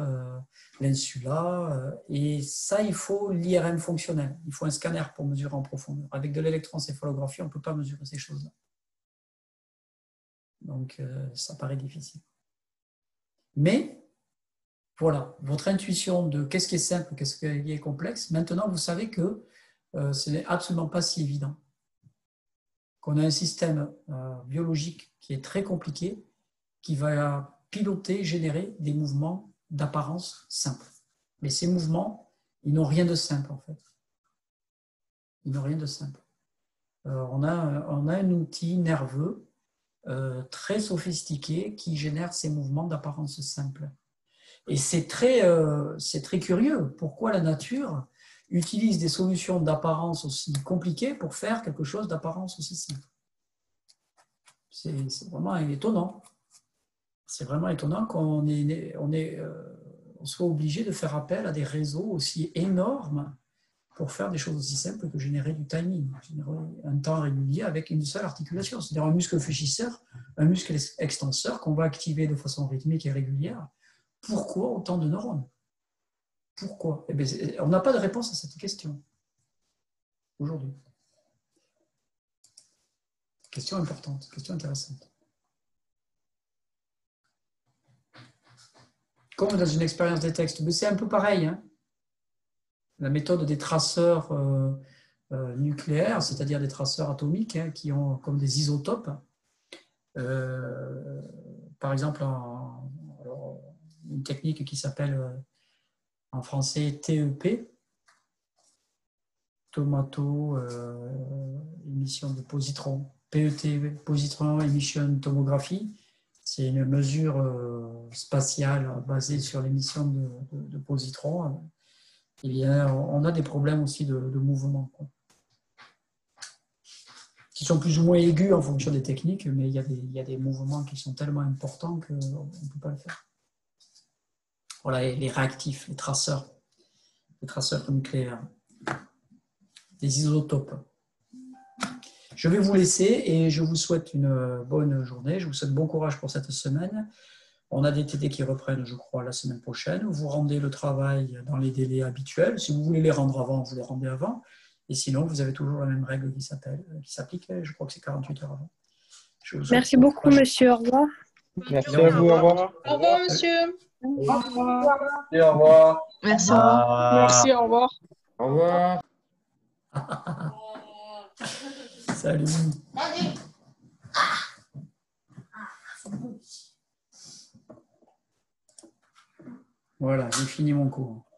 l'insula, et ça, il faut l'IRM fonctionnel. Il faut un scanner pour mesurer en profondeur. Avec de l'électroencéphalographie, on ne peut pas mesurer ces choses-là. Donc, ça paraît difficile. Mais, voilà, votre intuition de qu'est-ce qui est simple, qu'est-ce qui est complexe, maintenant vous savez que ce n'est absolument pas si évident. Qu'on a un système biologique qui est très compliqué, qui va piloter, générer des mouvements d'apparence simple. Mais ces mouvements, ils n'ont rien de simple en fait. Ils n'ont rien de simple. On a un outil nerveux très sophistiqué qui génère ces mouvements d'apparence simple. Et c'est très curieux. Pourquoi la nature utilise des solutions d'apparence aussi compliquées pour faire quelque chose d'apparence aussi simple? C'est vraiment étonnant. C'est vraiment étonnant qu'on soit obligé de faire appel à des réseaux aussi énormes pour faire des choses aussi simples que générer du timing, générer un temps régulier avec une seule articulation, c'est-à-dire un muscle fléchisseur, un muscle extenseur qu'on va activer de façon rythmique et régulière. Pourquoi autant de neurones? Pourquoi? Eh bien, on n'a pas de réponse à cette question aujourd'hui. Question importante, question intéressante. Comme dans une expérience des textes, mais c'est un peu pareil. Hein. La méthode des traceurs nucléaires, c'est-à-dire des traceurs atomiques hein, qui ont comme des isotopes. Par exemple, une technique qui s'appelle en français TEP, tomato émission de positron, PET, positron emission tomography. C'est une mesure spatiale basée sur l'émission de positrons. Eh bien, on a des problèmes aussi de mouvement. Quoi. qui sont plus ou moins aigus en fonction des techniques, mais il y a des mouvements qui sont tellement importants qu'on ne peut pas le faire. Voilà, et les réactifs, les traceurs nucléaires, les isotopes. Je vais vous laisser et je vous souhaite une bonne journée. Je vous souhaite bon courage pour cette semaine. On a des TD qui reprennent, je crois, la semaine prochaine. Vous rendez le travail dans les délais habituels. Si vous voulez les rendre avant, vous les rendez avant. Et sinon, vous avez toujours la même règle qui s'applique. Je crois que c'est 48 heures avant. Merci beaucoup, monsieur. Au revoir. Merci à vous. Au revoir. Au revoir, monsieur. Au revoir. Et au revoir. Merci, au revoir. Merci, au revoir. Au revoir. Salut. Voilà, j'ai fini mon cours.